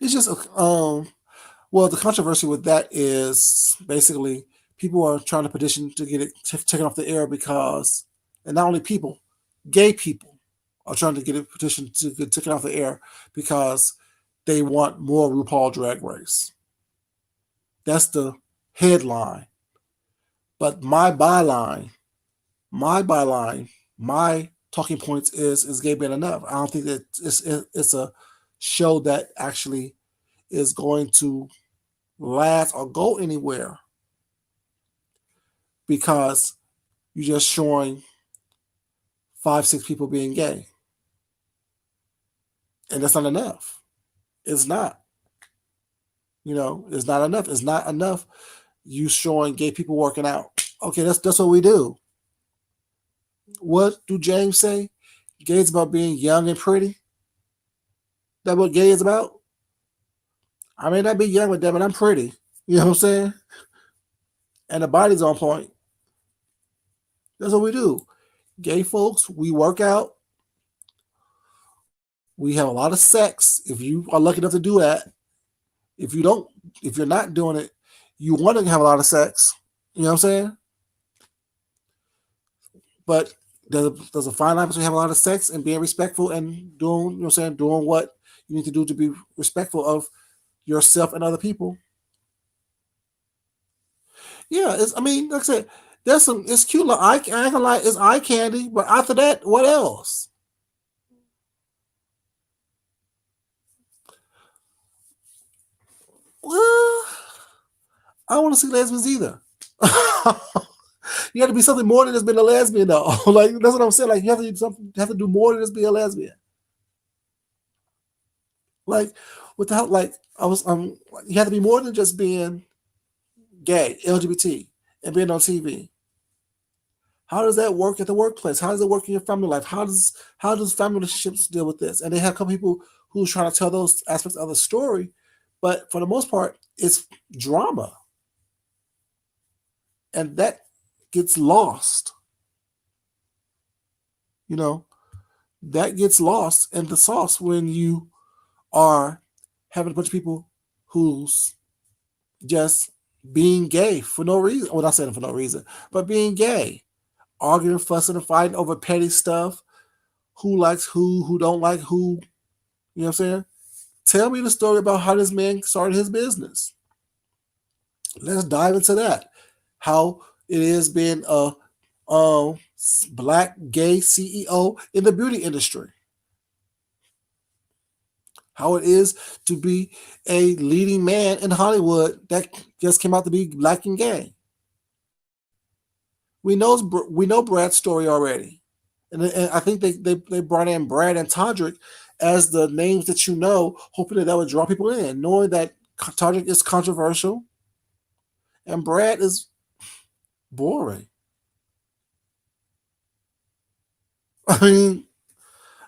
It's just Well, the controversy with that is basically people are trying to petition to get it taken off the air because, and not only people, gay people are trying to get a petition to get taken off the air because they want more RuPaul Drag Race. That's the headline. But my talking points is gay been enough. I don't think that it's a show that actually is going to last or go anywhere because you're just showing 5-6 people being gay, and that's not enough. It's not. It's not enough. It's not enough. You showing gay people working out. Okay, that's what we do. What do James say? Gay is about being young and pretty. That what gay is about? I may not be young with them, but I'm pretty. You know what I'm saying? And the body's on point. That's what we do. Gay folks, we work out. We have a lot of sex. If you are lucky enough to do that, if you're not doing it, you want to have a lot of sex. You know what I'm saying? But there's a fine line between having a lot of sex and being respectful and doing what you need to do to be respectful of yourself and other people. Yeah, like I said, it's cute. Like, I ain't gonna lie, it's eye candy. But after that, what else? Well, I don't want to see lesbians either. You have to be something more than just being a lesbian, though. Like, that's what I'm saying. Like, you have to do more than just be a lesbian. Like, without like I was you have to be more than just being gay, LGBT, and being on TV. How does that work at the workplace? How does it work in your family life? How does family relationships deal with this? And they have a couple people who's trying to tell those aspects of the story, but for the most part, it's drama, and that gets lost. You know, that gets lost in the sauce when you are having a bunch of people who's just being gay for no reason. Well, not saying for no reason, but being gay, arguing, fussing, and fighting over petty stuff. Who likes who don't like who. You know what I'm saying? Tell me the story about how this man started his business. Let's dive into that. How it is being a black gay CEO in the beauty industry. How it is to be a leading man in Hollywood that just came out to be black and gay. We know Brad's story already, and I think they brought in Brad and Todrick as the names that you know, hoping that would draw people in, knowing that Todrick is controversial and Brad is boring. I mean,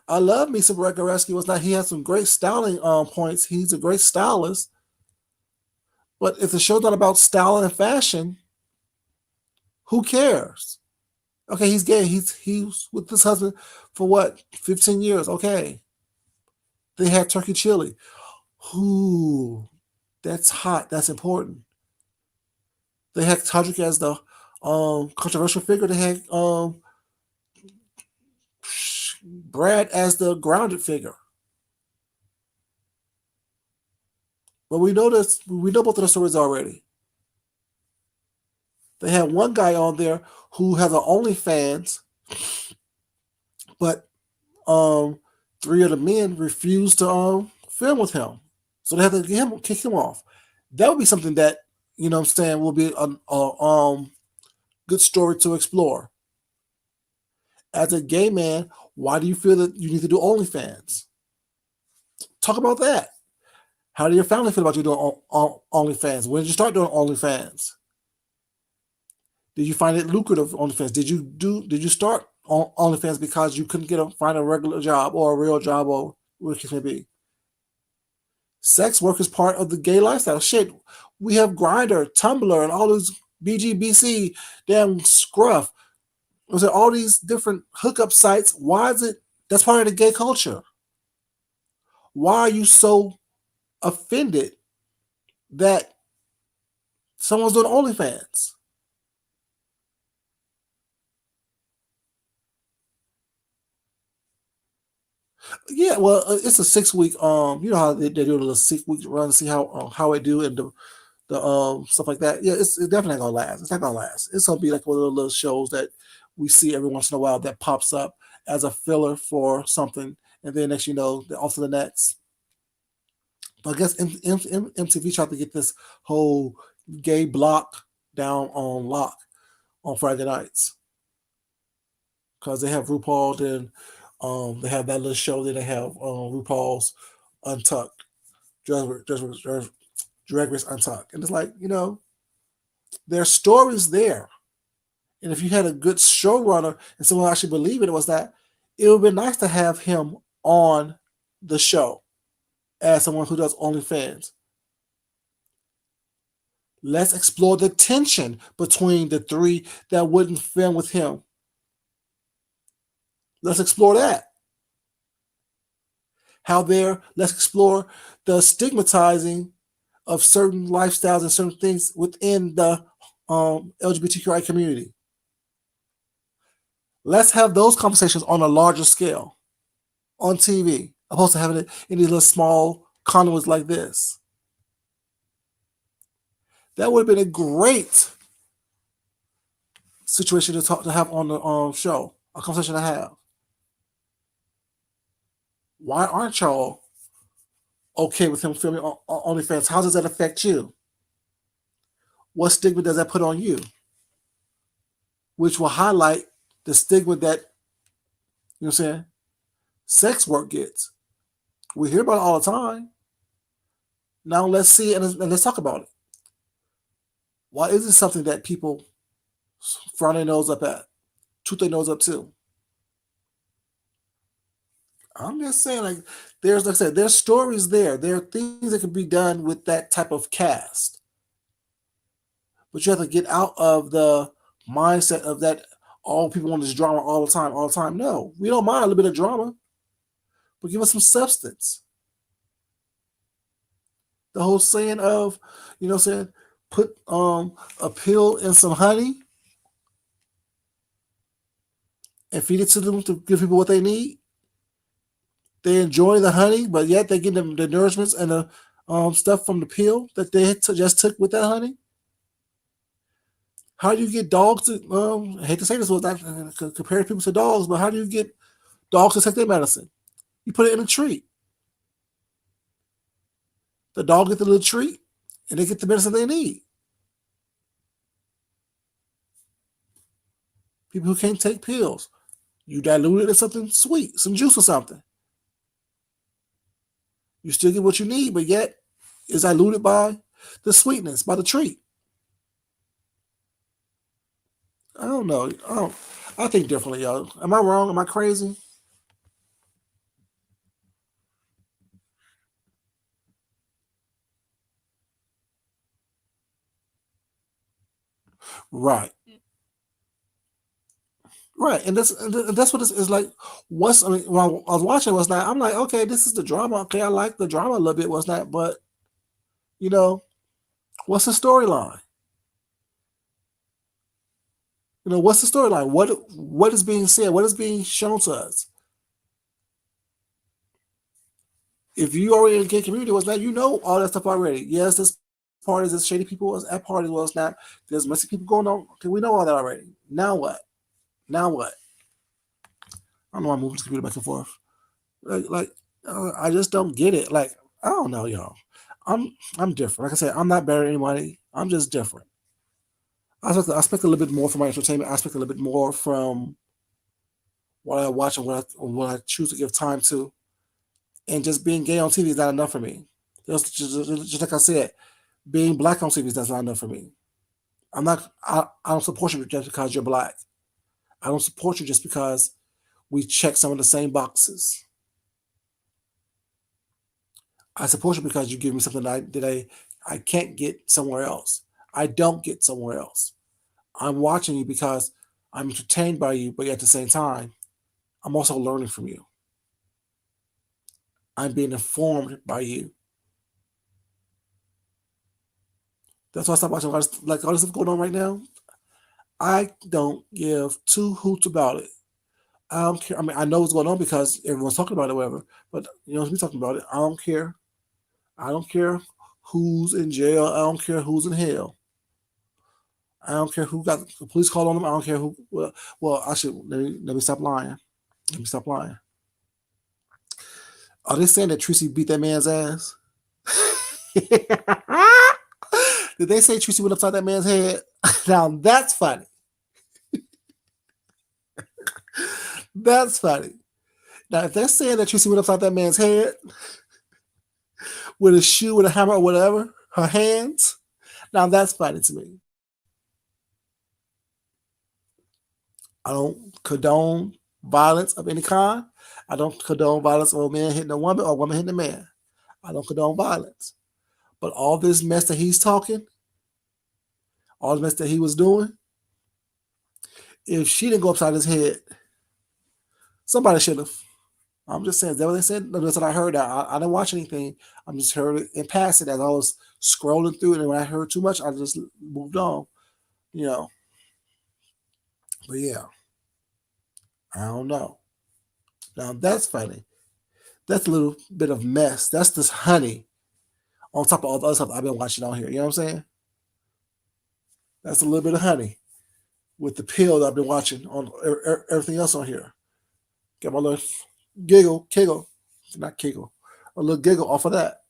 I love me some Brad Goreski. Was not he has some great styling points. He's a great stylist, but if the show's not about style and fashion, who cares? Okay, he's gay. He's with this husband for what, 15 years? Okay, they had turkey chili. Ooh, that's hot. That's important. They had Todrick as the controversial figure. They had Brad as the grounded figure. But we know this. We know both of the stories already. They had one guy on there who has an OnlyFans, but 3 of the men refused to film with him, so they had to kick him off. That would be something that, you know what I'm saying, will be a good story to explore. As a gay man, why do you feel that you need to do OnlyFans? Talk about that. How do your family feel about you doing OnlyFans? When did you start doing OnlyFans? Did you find it lucrative OnlyFans? Did you start on OnlyFans because you couldn't find a regular job or a real job or what it may be? Sex work is part of the gay lifestyle. Shit, we have Grindr, Tumblr, and all those BGBC, damn Scruff. Was there all these different hookup sites? Why is it that's part of the gay culture? Why are you so offended that someone's doing OnlyFans. Yeah, well, it's a 6 week. You know how they do a little 6 week run, see how it do and the stuff like that. Yeah, it's definitely not gonna last. It's not gonna last. It's gonna be like one of the little shows that we see every once in a while that pops up as a filler for something, and then next you know, they're off to the next. But I guess MTV tried to get this whole gay block down on lock on Friday nights because they have RuPaul, then they have that little show that they have RuPaul's Untucked, Drag Race Untucked, and it's like there's stories there, and if you had a good showrunner and someone actually believed it was that, it would be nice to have him on the show as someone who does OnlyFans. Let's explore the tension between the three that wouldn't film with him. Let's explore that. Let's explore the stigmatizing of certain lifestyles and certain things within the LGBTQI community. Let's have those conversations on a larger scale on TV, opposed to having it in these little small conduits like this. That would have been a great situation to have on the show, a conversation to have. Why aren't y'all okay with him filming on OnlyFans? How does that affect you? What stigma does that put on you? Which will highlight the stigma that, you know what I'm saying, sex work gets. We hear about it all the time. Now let's see and let's talk about it. Why is it something that people frown their nose up at, toot their nose up to? I'm just saying, like I said, there's stories there. There are things that can be done with that type of cast. But you have to get out of the mindset of that all people want is drama all the time, all the time. No, we don't mind a little bit of drama, but give us some substance. The whole saying of, saying, put a pill in some honey and feed it to them to give people what they need. They enjoy the honey, but yet they get the nourishments and the stuff from the pill that they just took with that honey. How do you get dogs to? I hate to say this, not compare people to dogs, but how do you get dogs to take their medicine? You put it in a treat. The dog get the little treat, and they get the medicine they need. People who can't take pills, you dilute it in something sweet, some juice or something. You still get what you need, but yet it's diluted by the sweetness, by the treat. I don't know. I think differently, y'all. Am I wrong? Am I crazy? Right. Right, and that's what this is like. When I was watching was not. I'm like, okay, this is the drama. Okay, I like the drama a little bit. Was not, but you know, what's the storyline? What's the storyline? What is being said? What is being shown to us? If you already in the gay community, was not, all that stuff already. Yes, this parties, there's shady people at parties. Well, it's not. There's messy people going on. Okay, we know all that already. Now what? Now what? I don't know. I'm moving this computer back and forth. I just don't get it. Like, I don't know, y'all. I'm different. Like I said, I'm not better than anybody. I'm just different. I expect a little bit more from my entertainment. I expect a little bit more from what I watch and what I choose to give time to. And just being gay on TV is not enough for me. Just like I said, being black on TV is not enough for me. I don't support you just because you're black. I don't support you just because we check some of the same boxes. I support you because you give me something I can't get somewhere else. I don't get somewhere else. I'm watching you because I'm entertained by you, but at the same time, I'm also learning from you. I'm being informed by you. That's why I stopped watching like all this stuff going on right now. I don't give two hoots about it. I don't care. I mean, I know what's going on because everyone's talking about it, whatever. But we talking about it. I don't care. I don't care who's in jail. I don't care who's in hell. I don't care who got the police call on them. I don't care who. Well, I should let me stop lying. Let me stop lying. Are they saying that Tracy beat that man's ass? Did they say Tracy went upside that man's head? Now that's funny. That's funny. Now, if they're saying that Tracy went upside that man's head with a shoe, with a hammer, or whatever, her hands, now that's funny to me. I don't condone violence of any kind. I don't condone violence of a man hitting a woman or a woman hitting a man. I don't condone violence. But all this mess that he's talking, all the mess that he was doing, if she didn't go upside his head, somebody should have. I'm just saying, is that what they said? No, that's what I heard. I didn't watch anything. I just heard it and passed it as I was scrolling through it. And when I heard too much, I just moved on. But yeah, I don't know. Now that's funny. That's a little bit of mess. That's this honey on top of all the other stuff I've been watching on here. You know what I'm saying? That's a little bit of honey with the pill that I've been watching on everything else on here. Get my little giggle, not giggle, a little giggle off of that.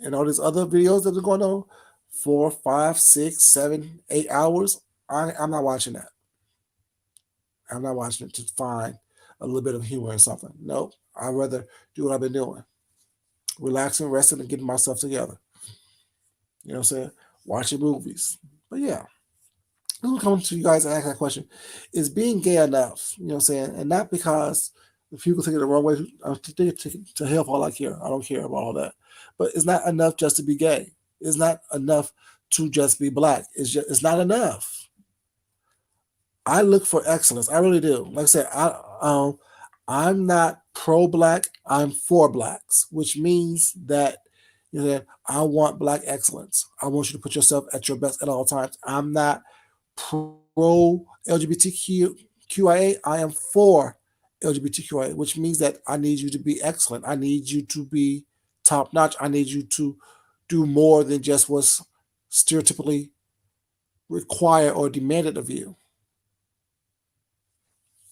And all these other videos that are going on, 4, 5, 6, 7, 8 hours, I'm not watching that. I'm not watching it to find a little bit of humor in something. Nope. I'd rather do what I've been doing. Relaxing, resting, and getting myself together. You know what I'm saying? Watching movies. But yeah. I'm going to come to you guys and ask that question. Is being gay enough? You know what I'm saying? And not because if people take it the wrong way, to hell for all I care. I don't care about all that. But it's not enough just to be gay. It's not enough to just be black. It's not enough. I look for excellence. I really do. Like I said, I'm not pro-black. I'm for blacks, which means that I want black excellence. I want you to put yourself at your best at all times. I'm not pro LGBTQIA. I am for LGBTQIA, which means that I need you to be excellent. I need you to be top notch. I need you to do more than just what's stereotypically required or demanded of you.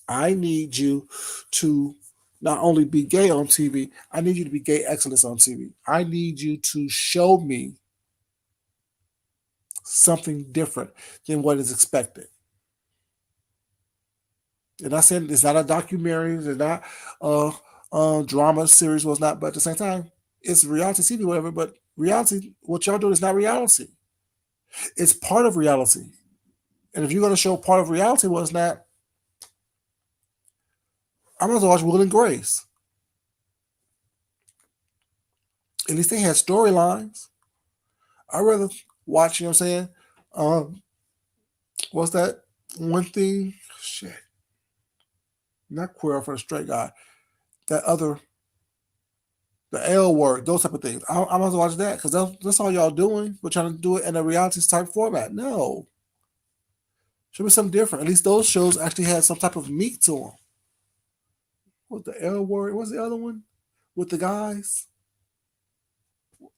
I need you to not only be gay on TV, I need you to be gay excellence on TV. I need you to show me something different than what is expected. And I said it's not a documentary, it's not a drama series, was not, but at the same time, it's reality TV, whatever. But reality, what y'all doing is not reality. It's part of reality. And if you're going to show part of reality was not, I'm going to watch Will and Grace. At least they had storylines. I'd rather watch, you know what I'm saying? What's that one thing? Shit. Not Queer for the Straight Guy. That other, the L Word, those type of things. I'm going to watch that because that's all y'all doing. We're trying to do it in a reality type format. No. Show me something different. At least those shows actually had some type of meat to them. What the L Word? What's the other one? With the guys?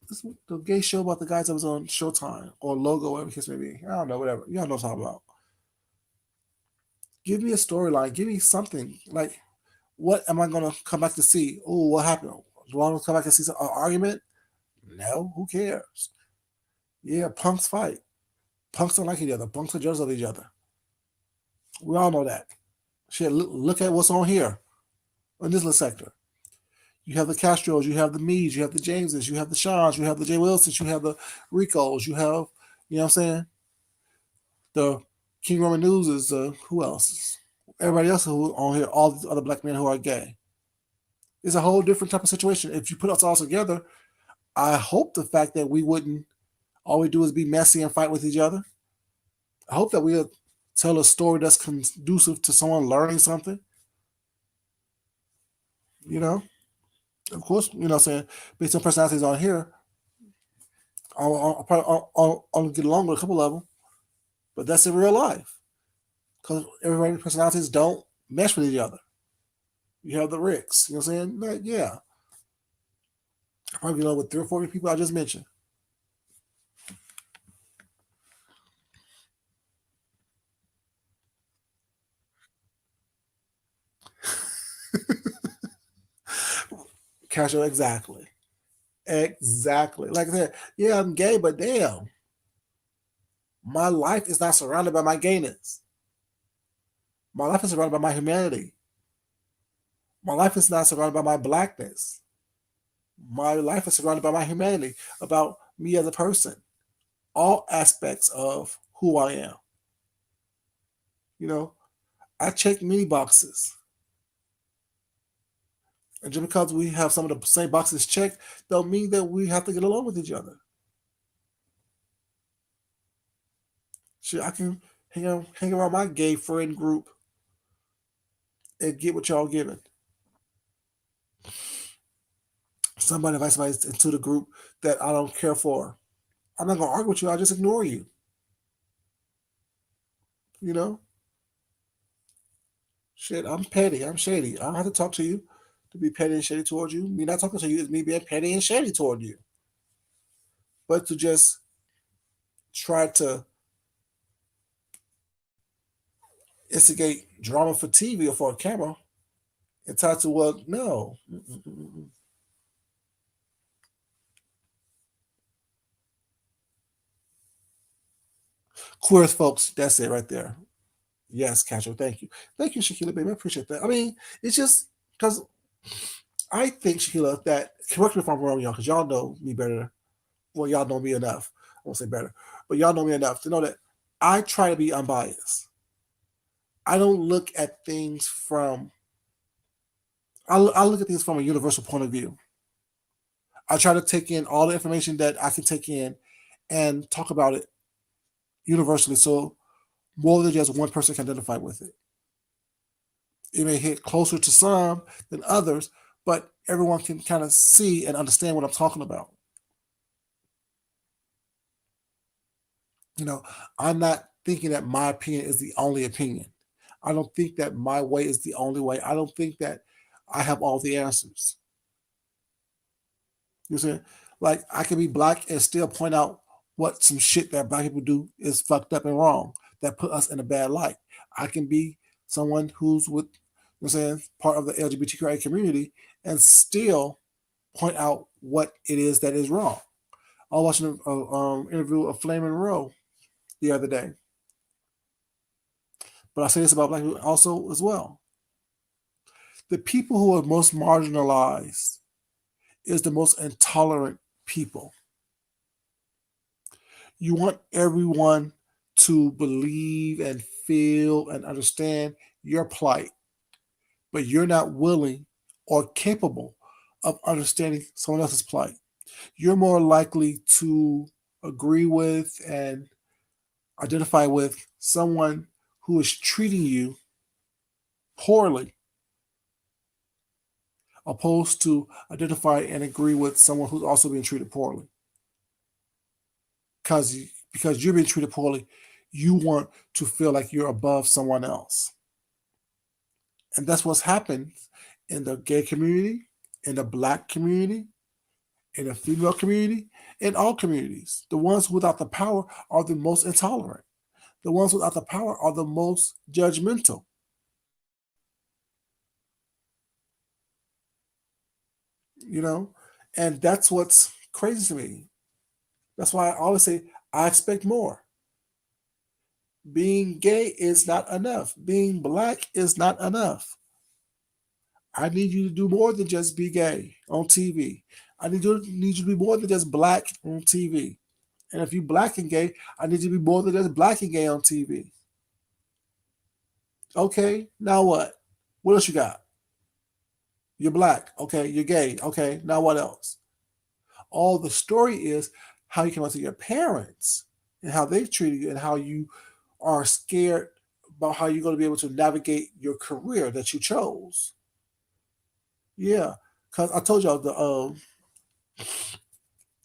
This the gay show about the guys that was on Showtime or Logo, whatever case may be. I don't know, whatever. Y'all know what I'm talking about. Give me a storyline. Give me something. Like, what am I going to come back to see? Oh, what happened? Do I want to come back and see an argument? No, who cares? Yeah, punks fight. Punks don't like each other. Punks are jealous of each other. We all know that. Shit, look at what's on here in this little sector. You have the Castros, you have the Meads, you have the Jameses, you have the Seans, you have the Jay Wilsons, you have the Ricos, you have, you know what I'm saying? The King Roman News is, who else? Everybody else who on here, all these other black men who are gay. It's a whole different type of situation. If you put us all together, I hope the fact that we wouldn't, all we do is be messy and fight with each other. I hope that we'll tell a story that's conducive to someone learning something. You know? Of course, you know what I'm saying, based on personalities on here, I'll probably only get along with a couple of them, but that's in real life because everybody's personalities don't mesh with each other. You have the Ricks, you know what I'm saying? Like, yeah, I probably get along with 3 or 4 people I just mentioned. Casual, exactly, exactly. Like I said, yeah, I'm gay, but damn, my life is not surrounded by my gayness. My life is surrounded by my humanity. My life is not surrounded by my blackness. My life is surrounded by my humanity, about me as a person, all aspects of who I am. You know, I check many boxes. And just because we have some of the same boxes checked, don't mean that we have to get along with each other. Shit, I can hang around my gay friend group and get what y'all giving. Somebody invites somebody into the group that I don't care for. I'm not gonna argue with you. I'll just ignore you. You know, shit. I'm petty. I'm shady. I don't have to talk to you to be petty and shady towards you. Me not talking to you is me being petty and shady toward you. But to just try to instigate drama for TV or for a camera, it's hard to, well, no. Queer folks, that's it right there. Yes, casual. Thank you. Thank you, Shaquilla, baby. I appreciate that. I mean, it's just because I think, Shaquilla, that, correct me if I'm wrong, y'all, because y'all know me better. Well, y'all know me enough. I won't say better, but y'all know me enough to know that I try to be unbiased. I don't look at things from, I look at things from a universal point of view. I try to take in all the information that I can take in and talk about it universally so more than just one person can identify with it. It may hit closer to some than others, but everyone can kind of see and understand what I'm talking about. You know, I'm not thinking that my opinion is the only opinion. I don't think that my way is the only way. I don't think that I have all the answers. You see, like I can be black and still point out what some shit that black people do is fucked up and wrong that put us in a bad light. I can be someone who's with, you know what I'm saying, part of the LGBTQI community and still point out what it is that is wrong. I was watching an interview of Flamin' Rowe the other day, but I say this about black people also as well. The people who are most marginalized is the most intolerant people. You want everyone to believe and feel and understand your plight, but you're not willing or capable of understanding someone else's plight. You're more likely to agree with and identify with someone who is treating you poorly, opposed to identify and agree with someone who's also being treated poorly. Because because you're being treated poorly, you want to feel like you're above someone else. And that's what's happened in the gay community, in the black community, in the female community, in all communities. The ones without the power are the most intolerant. The ones without the power are the most judgmental. You know, and that's what's crazy to me. That's why I always say I expect more. Being gay is not enough. Being black is not enough. I need you to do more than just be gay on TV. I need you to be more than just black on TV. And if you black and gay, I need you to be more than just black and gay on TV. Okay, now what? What else you got? You're black. Okay, you're gay. Okay, now what else? All the story is how you came out to your parents and how they've treated you and how you are scared about how you're going to be able to navigate your career that you chose. Yeah, because I told y'all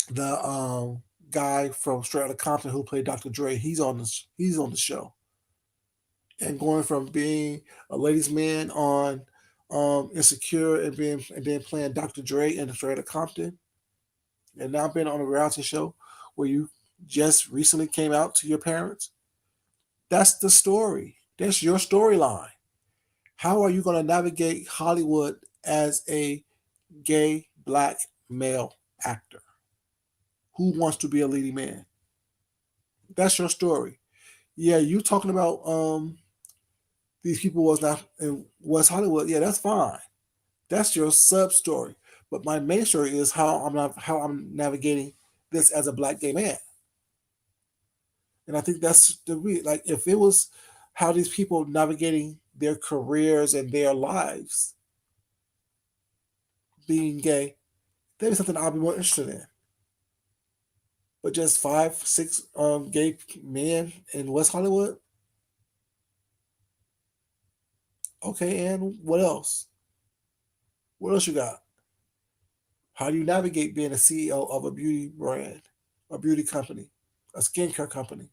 the guy from Straight Outta Compton who played Dr. Dre. He's on the show, and going from being a ladies' man on Insecure and then playing Dr. Dre in Straight Outta Compton, and now being on a reality show where you just recently came out to your parents. That's the story. That's your storyline. How are you going to navigate Hollywood as a gay black male actor who wants to be a leading man? That's your story. Yeah, you talking about these people was not in West Hollywood. Yeah, that's fine. That's your sub story. But my main story is how I'm navigating this as a black gay man. And I think that's like if it was how these people navigating their careers and their lives being gay, that'd be something I'll be more interested in. But just 5, 6 gay men in West Hollywood. Okay, and what else? What else you got? How do you navigate being a CEO of a beauty brand, a beauty company, a skincare company,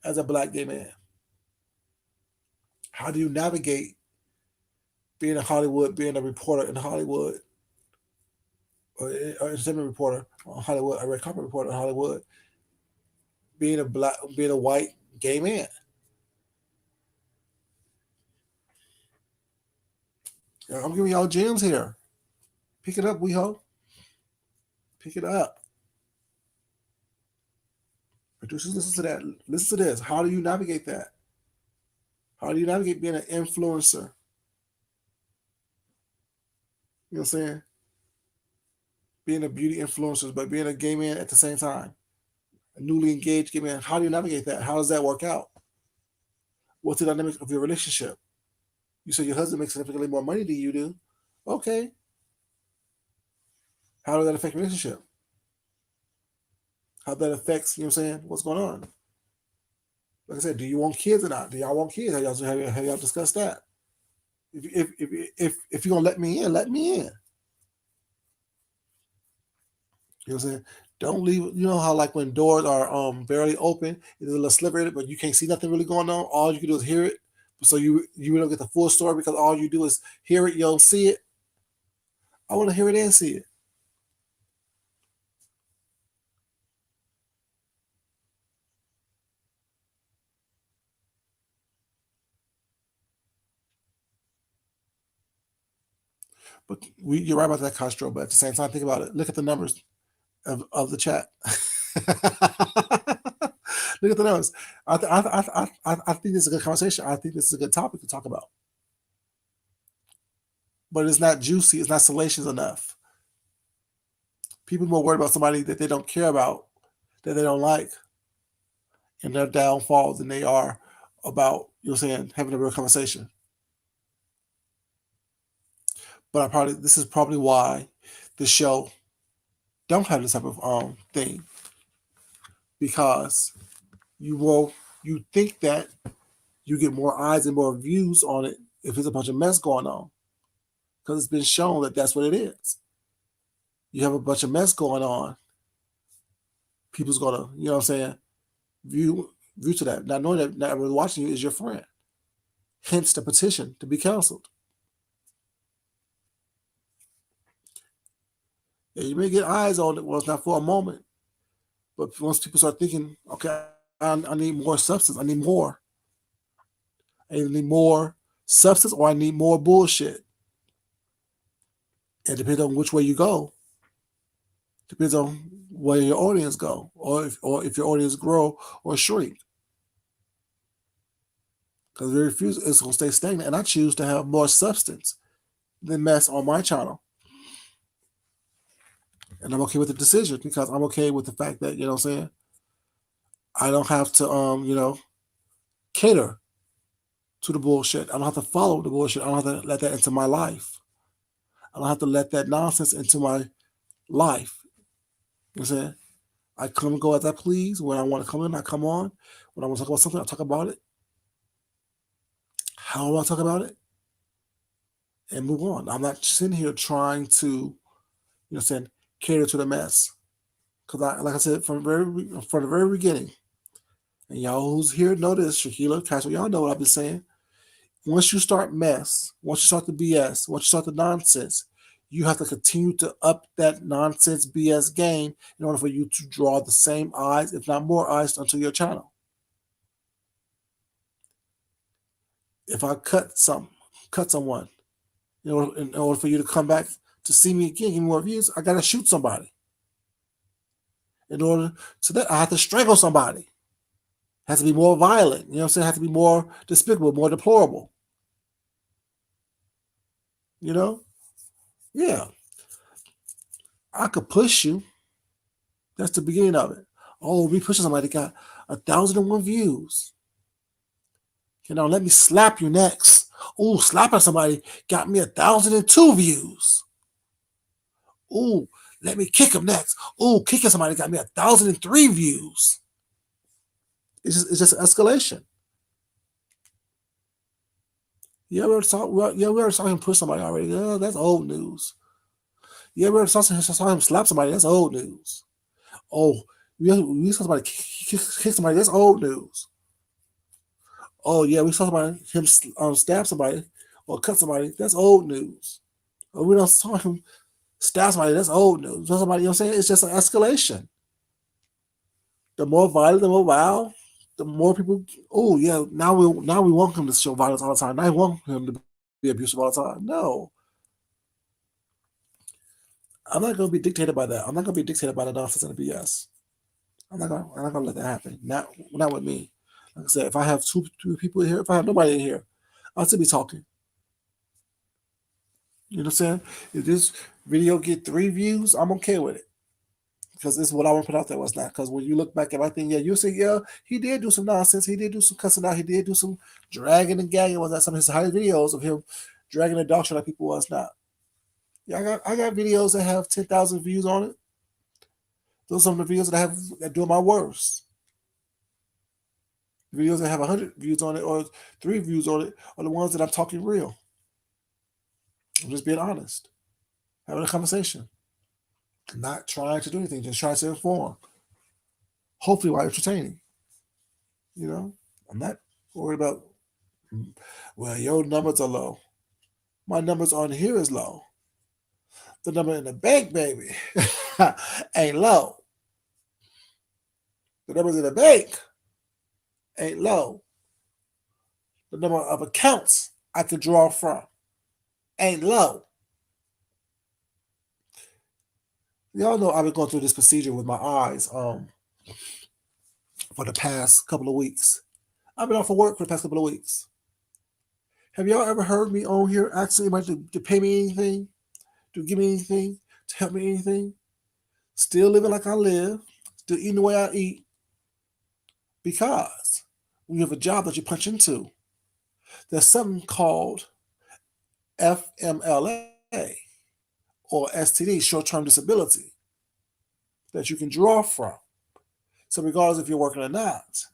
as a black gay man? How do you navigate being in Hollywood, being a reporter in Hollywood, or entertainment reporter on Hollywood, a red carpet reporter in Hollywood, being a white gay man? I'm giving y'all gems here. Pick it up, we hope. Pick it up. Producers, listen to that. Listen to this. How do you navigate that? How do you navigate being an influencer? You know what I'm saying? Being a beauty influencer, but being a gay man at the same time. A newly engaged gay man. How do you navigate that? How does that work out? What's the dynamics of your relationship? You say your husband makes significantly more money than you do. Okay. How does that affect your relationship? How that affects, you know what I'm saying, what's going on? Like I said, do you want kids or not? Do y'all want kids? Have y'all discussed that? If you're gonna let me in, let me in. You know what I'm saying? Don't leave. You know how like when doors are barely open, it's a little sliver, but you can't see nothing really going on. All you can do is hear it. So you don't get the full story because all you do is hear it. You don't see it. I want to hear it and see it. But you're right about that, Castro. But at the same time, think about it. Look at the numbers of the chat. Look at the numbers. I think this is a good conversation. I think this is a good topic to talk about. But it's not juicy. It's not salacious enough. People are more worried about somebody that they don't care about, that they don't like, and their downfall than they are about, you know what I'm saying, having a real conversation. But this is probably why the show don't have this type of thing, because you think that you get more eyes and more views on it if there's a bunch of mess going on, because it's been shown that that's what it is. You have a bunch of mess going on, people's gonna, you know what I'm saying, view to that, not knowing that not everyone watching you is your friend. Hence the petition to be canceled. Yeah, you may get eyes on it. Well, it's not for a moment, but once people start thinking, okay, I need more substance. I need more. I need more substance, or I need more bullshit. It depends on which way you go. Depends on where your audience go, or if your audience grow or shrink. Because very few is going to stay stagnant, and I choose to have more substance than mess on my channel. And I'm okay with the decision because I'm okay with the fact that, you know what I'm saying, I don't have to cater to the bullshit. I don't have to follow the bullshit. I don't have to let that into my life. I don't have to let that nonsense into my life. You know what I'm saying? I come and go as I please. When I want to come in, I come on. When I want to talk about something, I talk about it. How do I talk about it? And move on. I'm not sitting here trying to, you know what I'm saying, cater to the mess. Because like I said from the very beginning, and y'all who's here know this, Shaquila, Castro, y'all know what I've been saying. Once you start mess, once you start the BS, once you start the nonsense, you have to continue to up that nonsense BS game in order for you to draw the same eyes, if not more eyes, onto your channel. If I cut someone, in order for you to come back to see me again, give me more views, I gotta shoot somebody. In order to that, I have to strangle somebody. It has to be more violent. You know what I'm saying? It has to be more despicable, more deplorable. You know? Yeah. I could push you. That's the beginning of it. Oh, me pushing somebody got 1,001 views. Let me slap you next. Oh, slapping somebody got me 1,002 views. Oh, let me kick him next. Oh, kicking somebody got me 1,003 views. It's just escalation. We already saw him push somebody already. Yeah, that's old news. We already saw him slap somebody. That's old news. Oh, we saw somebody kick somebody. That's old news. Oh yeah, we saw him stab somebody or cut somebody. That's old news. Or we don't saw him stab somebody. That's old news. Somebody, you know what I'm saying? It's just an escalation. The more violent, the more wild, the more people. Oh yeah, now we want him to show violence all the time. Now we want him to be abusive all the time. No, I'm not going to be dictated by that. I'm not going to be dictated by the nonsense and the BS. I'm not going to let that happen. Not with me. Like I said, if I have two people here, if I have nobody in here, I'll still be talking. You know what I'm saying? If this video get 3 views, I'm okay with it. Because it's what I want to put out there was not. Because when you look back at my thing, yeah, you say, yeah, he did do some nonsense. He did do some cussing out. He did do some dragging and gagging. Was that some of his high videos of him dragging the dog show that people was not? Yeah, I got videos that have 10,000 views on it. Those are some of the videos that do my worst. Videos that have 100 views on it or 3 views on it are the ones that I'm talking real. I'm just being honest, having a conversation, not trying to do anything, just trying to inform. Hopefully, while entertaining. I'm not worried about. Well, your numbers are low. My numbers on here is low. The number in the bank, baby, ain't low. The numbers in the bank ain't low. The number of accounts I could draw from ain't low. Y'all know I've been going through this procedure with my eyes for the past couple of weeks. I've been off of work for the past couple of weeks. Have y'all ever heard me on here asking anybody to pay me anything, to give me anything, to help me anything? Still living like I live, still eating the way I eat. Because when you have a job that you punch into, there's something called FMLA or STD, short-term disability, that you can draw from. So regardless if you're working or not,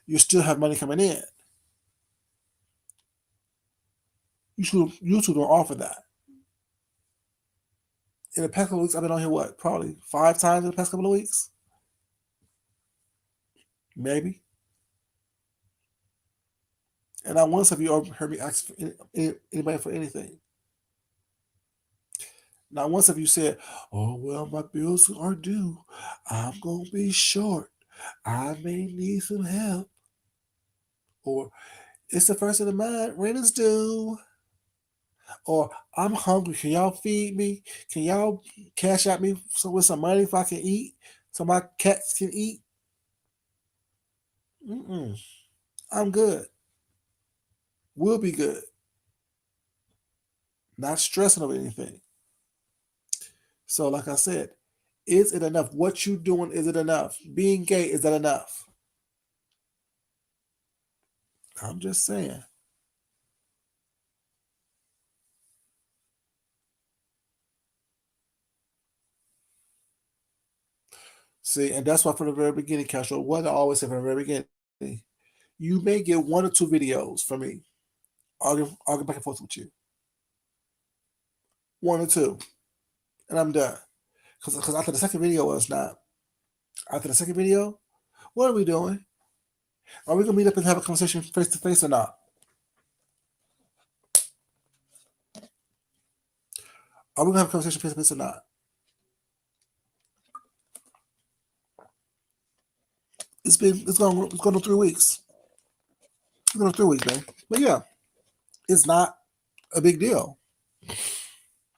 you still have money coming in. YouTube don't offer that. In the past couple of weeks, I've been on here, probably 5 times in the past couple of weeks? Maybe. And not once have you ever heard me ask anybody for anything. Not once have you said, oh, well, my bills are due. I'm going to be short. I may need some help. Or, it's the first of the month, rent is due. Or, I'm hungry. Can y'all feed me? Can y'all cash out me with some money if I can eat? So my cats can eat? I'm good. We'll be good. Not stressing over anything. So, like I said, is it enough? What you doing, is it enough? Being gay, is that enough? I'm just saying. See, and that's why from the very beginning, Castro, what I always say from the very beginning, you may get 1 or 2 videos from me arguing back and forth with you. 1 or 2. And I'm done. Because after the second video was not, After the second video, what are we doing? Are we gonna meet up and have a conversation face to face or not? Are we gonna have a conversation face to face or not? It's going to 3 weeks. It's going to 3 weeks, man. But yeah, it's not a big deal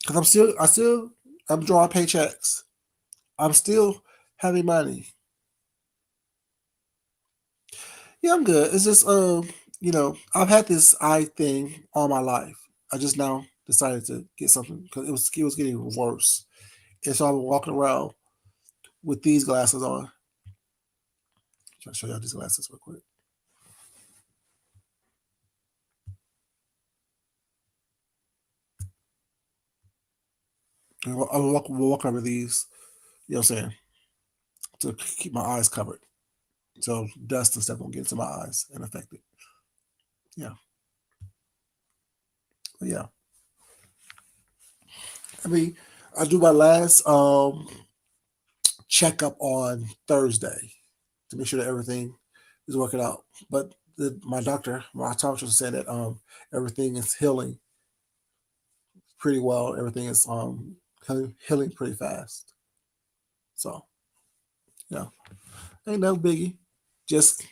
because I'm drawing paychecks. I'm still having money. Yeah, I'm good. It's just I've had this eye thing all my life. I just now decided to get something because it was getting worse, and so I'm walking around with these glasses on. Try to show y'all these glasses real quick. I'm walking over these. You know what I'm saying? To keep my eyes covered, so dust and stuff won't get into my eyes and affect it. Yeah, but yeah. I mean, I do my last checkup on Thursday to make sure that everything is working out. But my doctor, my optometrist, said that everything is healing pretty well. Everything is healing pretty fast. So yeah, ain't no biggie. Just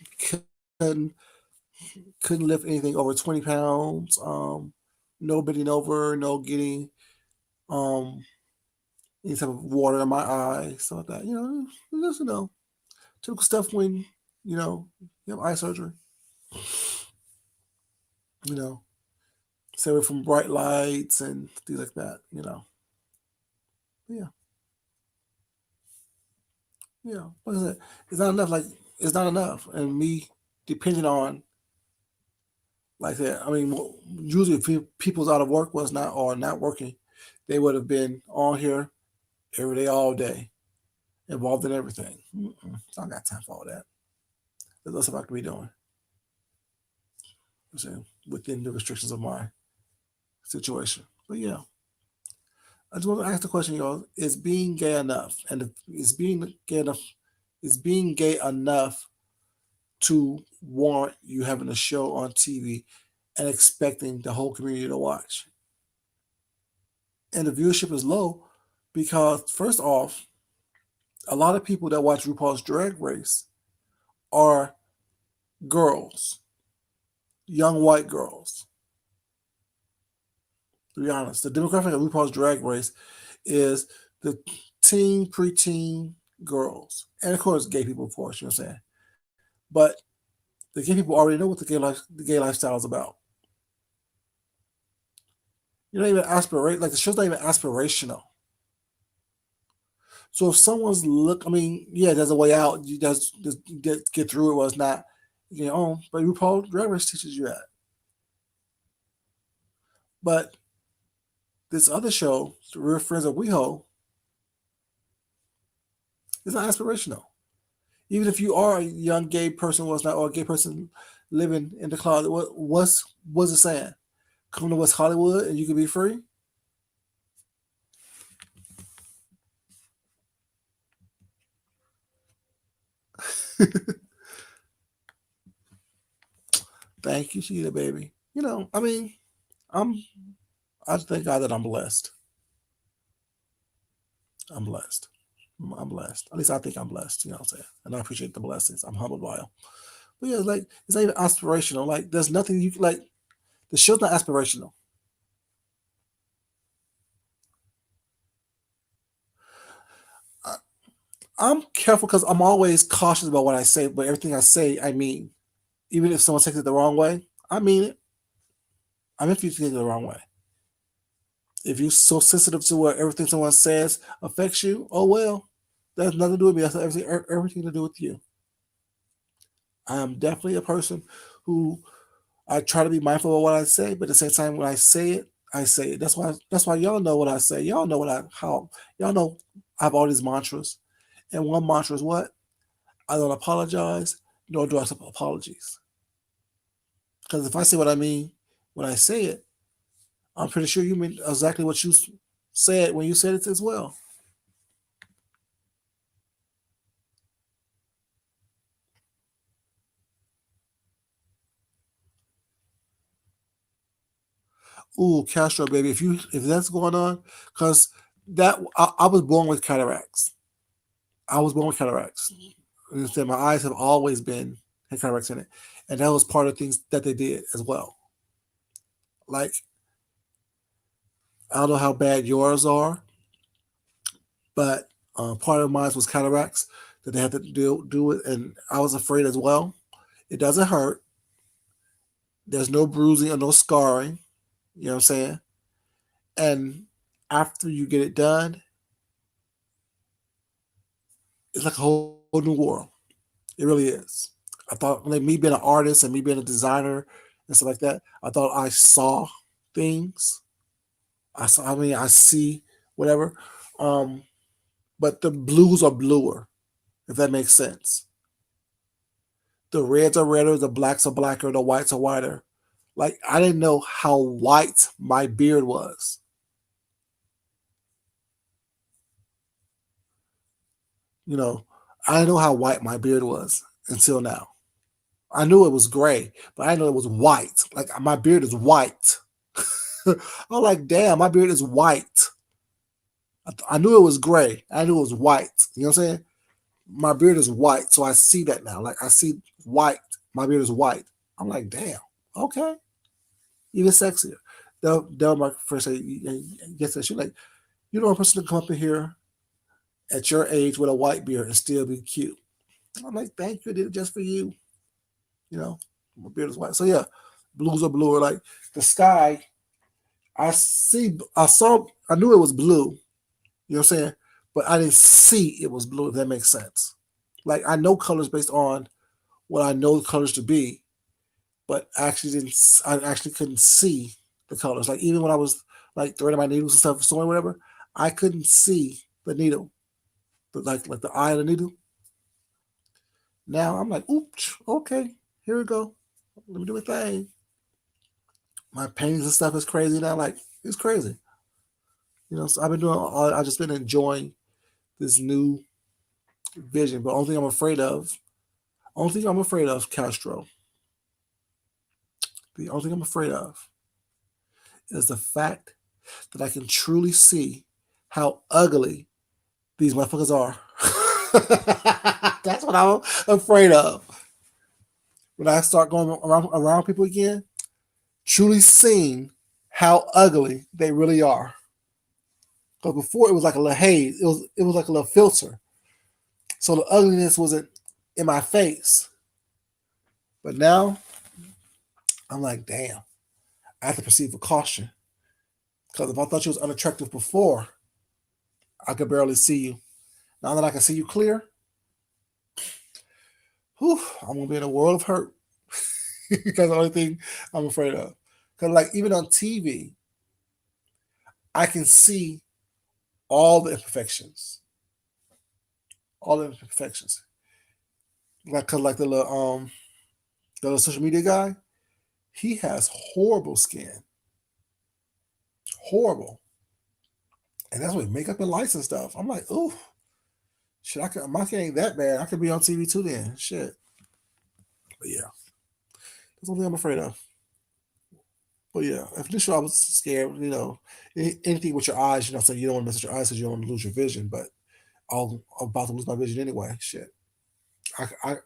couldn't couldn't lift anything over 20 pounds. No bending over, no getting um any type of water in my eye, stuff like that. Just typical stuff when you have eye surgery. You know, stay away from bright lights and things like that. Yeah, yeah. Like I said, it's not enough. Like it's not enough, and me depending on like that. I mean, usually if people's out of work was not or not working, they would have been on here every day, all day, involved in everything. I don't got time for all that. There's other stuff I could be doing. Within the restrictions of my situation. But yeah, I just want to ask the question, y'all: is being gay enough? And is being gay enough to warrant you having a show on TV and expecting the whole community to watch? And the viewership is low because, first off, a lot of people that watch RuPaul's Drag Race are girls, young white girls. To be honest, the demographic of RuPaul's Drag Race is the teen, preteen girls, and of course, gay people, of course. You know what I'm saying? But the gay people already know what the gay lifestyle is about. You're not even aspirate like the show's not even aspirational. So if someone's I mean, yeah, there's a way out. You just get through it. Was not but RuPaul Drag Race teaches you that. But this other show, The Real Friends of WeHo, is not aspirational. Even if you are a young gay person, was not or a gay person living in the closet, what's it saying? Come to West Hollywood and you can be free. Thank you, Sheeta, baby. I mean, I'm. I thank God that I'm blessed. I'm blessed. I'm blessed. At least I think I'm blessed. You know what I'm saying? And I appreciate the blessings. I'm humbled by them. But yeah, like it's not even aspirational. Like there's nothing you like. The show's not aspirational. I, I'm careful because I'm always cautious about what I say. But everything I say, I mean. Even if someone takes it the wrong way, I mean it. I mean if you take it the wrong way. If you're so sensitive to what everything someone says affects you, oh well. That has nothing to do with me. That's everything to do with you. I am definitely a person who I try to be mindful of what I say, but at the same time, when I say it, I say it. That's why y'all know what I say. Y'all know how y'all know I have all these mantras. And one mantra is what? I don't apologize, nor do I accept apologies. Because if I say what I mean when I say it, I'm pretty sure you mean exactly what you said when you said it as well. ooh, Castro, baby, if that's going on, because I was born with cataracts. I was born with cataracts. Instead, my eyes have always been had cataracts in it, and that was part of things that they did as well. Like I don't know how bad yours are, but part of mine was cataracts that they had to do it, and I was afraid as well. It doesn't hurt. There's no bruising or no scarring. You know what I'm saying? And after you get it done, it's like a whole new world. It really is. I thought, like me being an artist and me being a designer and stuff like that, I thought I saw things. I see whatever. Um, but the blues are bluer, if that makes sense. The reds are redder, the blacks are blacker, the whites are whiter. Like I didn't know how white my beard was. You know, I didn't know how white my beard was until now. I knew it was gray, but I didn't know it was white. Like my beard is white. I'm like, damn, my beard is white. I knew it was gray. I knew it was white. You know what I'm saying? My beard is white, so I see that now. Like I see white. My beard is white. I'm like, damn, okay, even sexier. They'll my first say, yes, that she like, you know, a person to come up in here at your age with a white beard and still be cute. I'm like, thank you, I did it just for you. You know, my beard is white. So yeah, blues are bluer. Like the sky, I knew it was blue. You know what I'm saying? But I didn't see it was blue. If that makes sense. Like I know colors based on what I know the colors to be, but I actually didn't. I actually couldn't see the colors. Like even when I was like threading my needles and stuff, sewing whatever, I couldn't see the needle, like the eye of the needle. Now I'm like, oops, okay, here we go. Let me do a thing. My paintings and stuff is crazy now. Like it's crazy. You know, so I've been doing. I've just been enjoying this new vision. But only thing I'm afraid of, Castro. The only thing I'm afraid of is the fact that I can truly see how ugly these motherfuckers are. That's what I'm afraid of. When I start going around people again, truly seeing how ugly they really are. Because before it was like a little haze, it was like a little filter. So the ugliness wasn't in my face. But now I'm like, damn, I have to proceed with caution. Because if I thought you was unattractive before, I could barely see you. Now that I can see you clear, whew, I'm gonna be in a world of hurt. That's the only thing I'm afraid of. Because like even on TV, I can see all the imperfections, all the imperfections. Like, cause like the little social media guy, he has horrible skin, horrible, and that's with makeup and lights and stuff. I'm like, ooh, shit, my skin ain't that bad. I could be on TV too then, shit. But yeah, that's the only thing I'm afraid of. But yeah, initially I was scared. You know, anything with your eyes, you know, so you don't want to mess with your eyes because you don't want to lose your vision. But I'm about to lose my vision anyway. Shit, I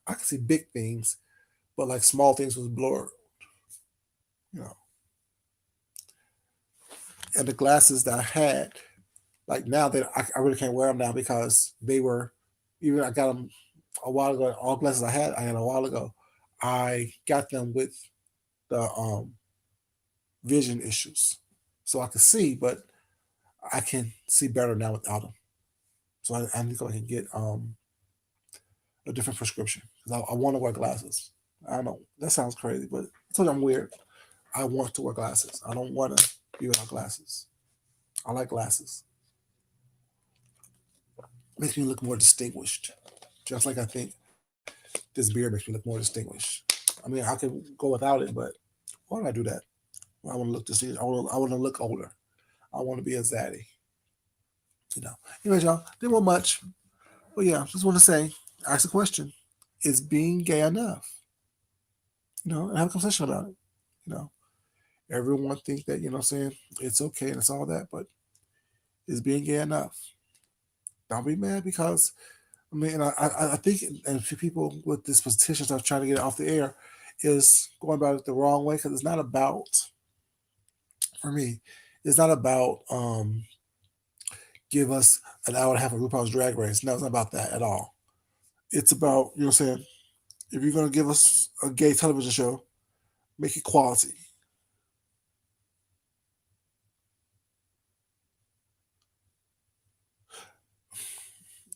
can see big things, but like small things was blurred. You know, and the glasses that I had, like now that I really can't wear them now because they were, even I got them a while ago. All glasses I had a while ago. I got them with the vision issues, so I could see, but I can see better now without them. So I need to go ahead and get a different prescription because I want to wear glasses. I don't know. That sounds crazy, but I told you I'm weird. I want to wear glasses. I don't want to be without glasses. I like glasses. Makes me look more distinguished. Just like I think this beard makes me look more distinguished. I mean, I could go without it, but why don't I do that? I want to look to see. I want to look older. I want to be a zaddy. You know. Anyways, y'all, didn't want much, but yeah, just want to say, ask a question: is being gay enough? You know, and have a conversation about it. You know, Everyone think that, saying, it's okay and it's all that, but is being gay enough? Don't be mad because, I mean, I think, and for people with this petition stuff trying to get it off the air is going about it the wrong way, because it's not about, for me, it's not about give us an hour and a half of RuPaul's Drag Race. No, it's not about that at all. It's about, saying, if you're going to give us a gay television show, make it quality.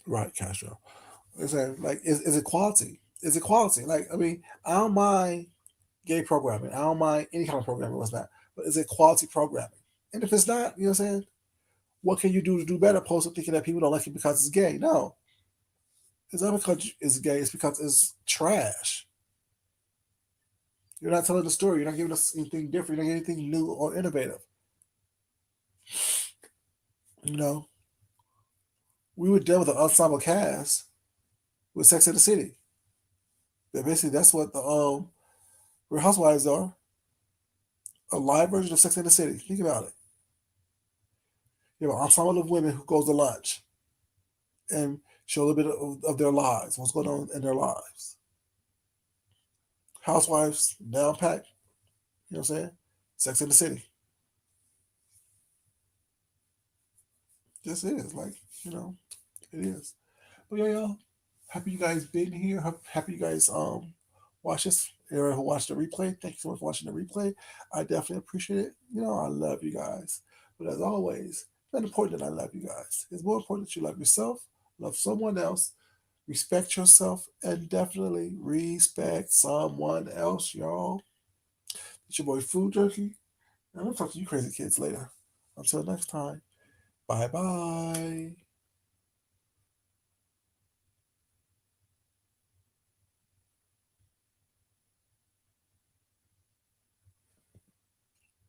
Right, Castro. I'm saying, like, is it quality? Is it quality? Like, I mean, I don't mind gay programming. I don't mind any kind of programming, what's that? But is it quality programming? And if it's not, what I'm saying? What can you do to do better? Opposed to thinking that people don't like it because it's gay. No. It's not because it's gay, it's because it's trash. You're not telling the story. You're not giving us anything different. You're not getting anything new or innovative. You know, we were done with an ensemble cast with Sex in the City. But basically, that's what the Real Housewives are. A live version of Sex in the City. Think about it. You have an ensemble of women who goes to lunch and show a little bit of their lives, what's going on in their lives. Housewives, down pack. You know what I'm saying? Sex in the City. This is like, you know, it is. But yeah, y'all. Happy you guys been here. Happy you guys watch this. Everyone who watched the replay, thank you so much for watching the replay. I definitely appreciate it. I love you guys. But as always, it's not important that I love you guys. It's more important that you love yourself, love someone else, respect yourself, and definitely respect someone else, y'all. It's your boy Food Jerky. And I'm gonna talk to you crazy kids later. Until next time. Bye bye.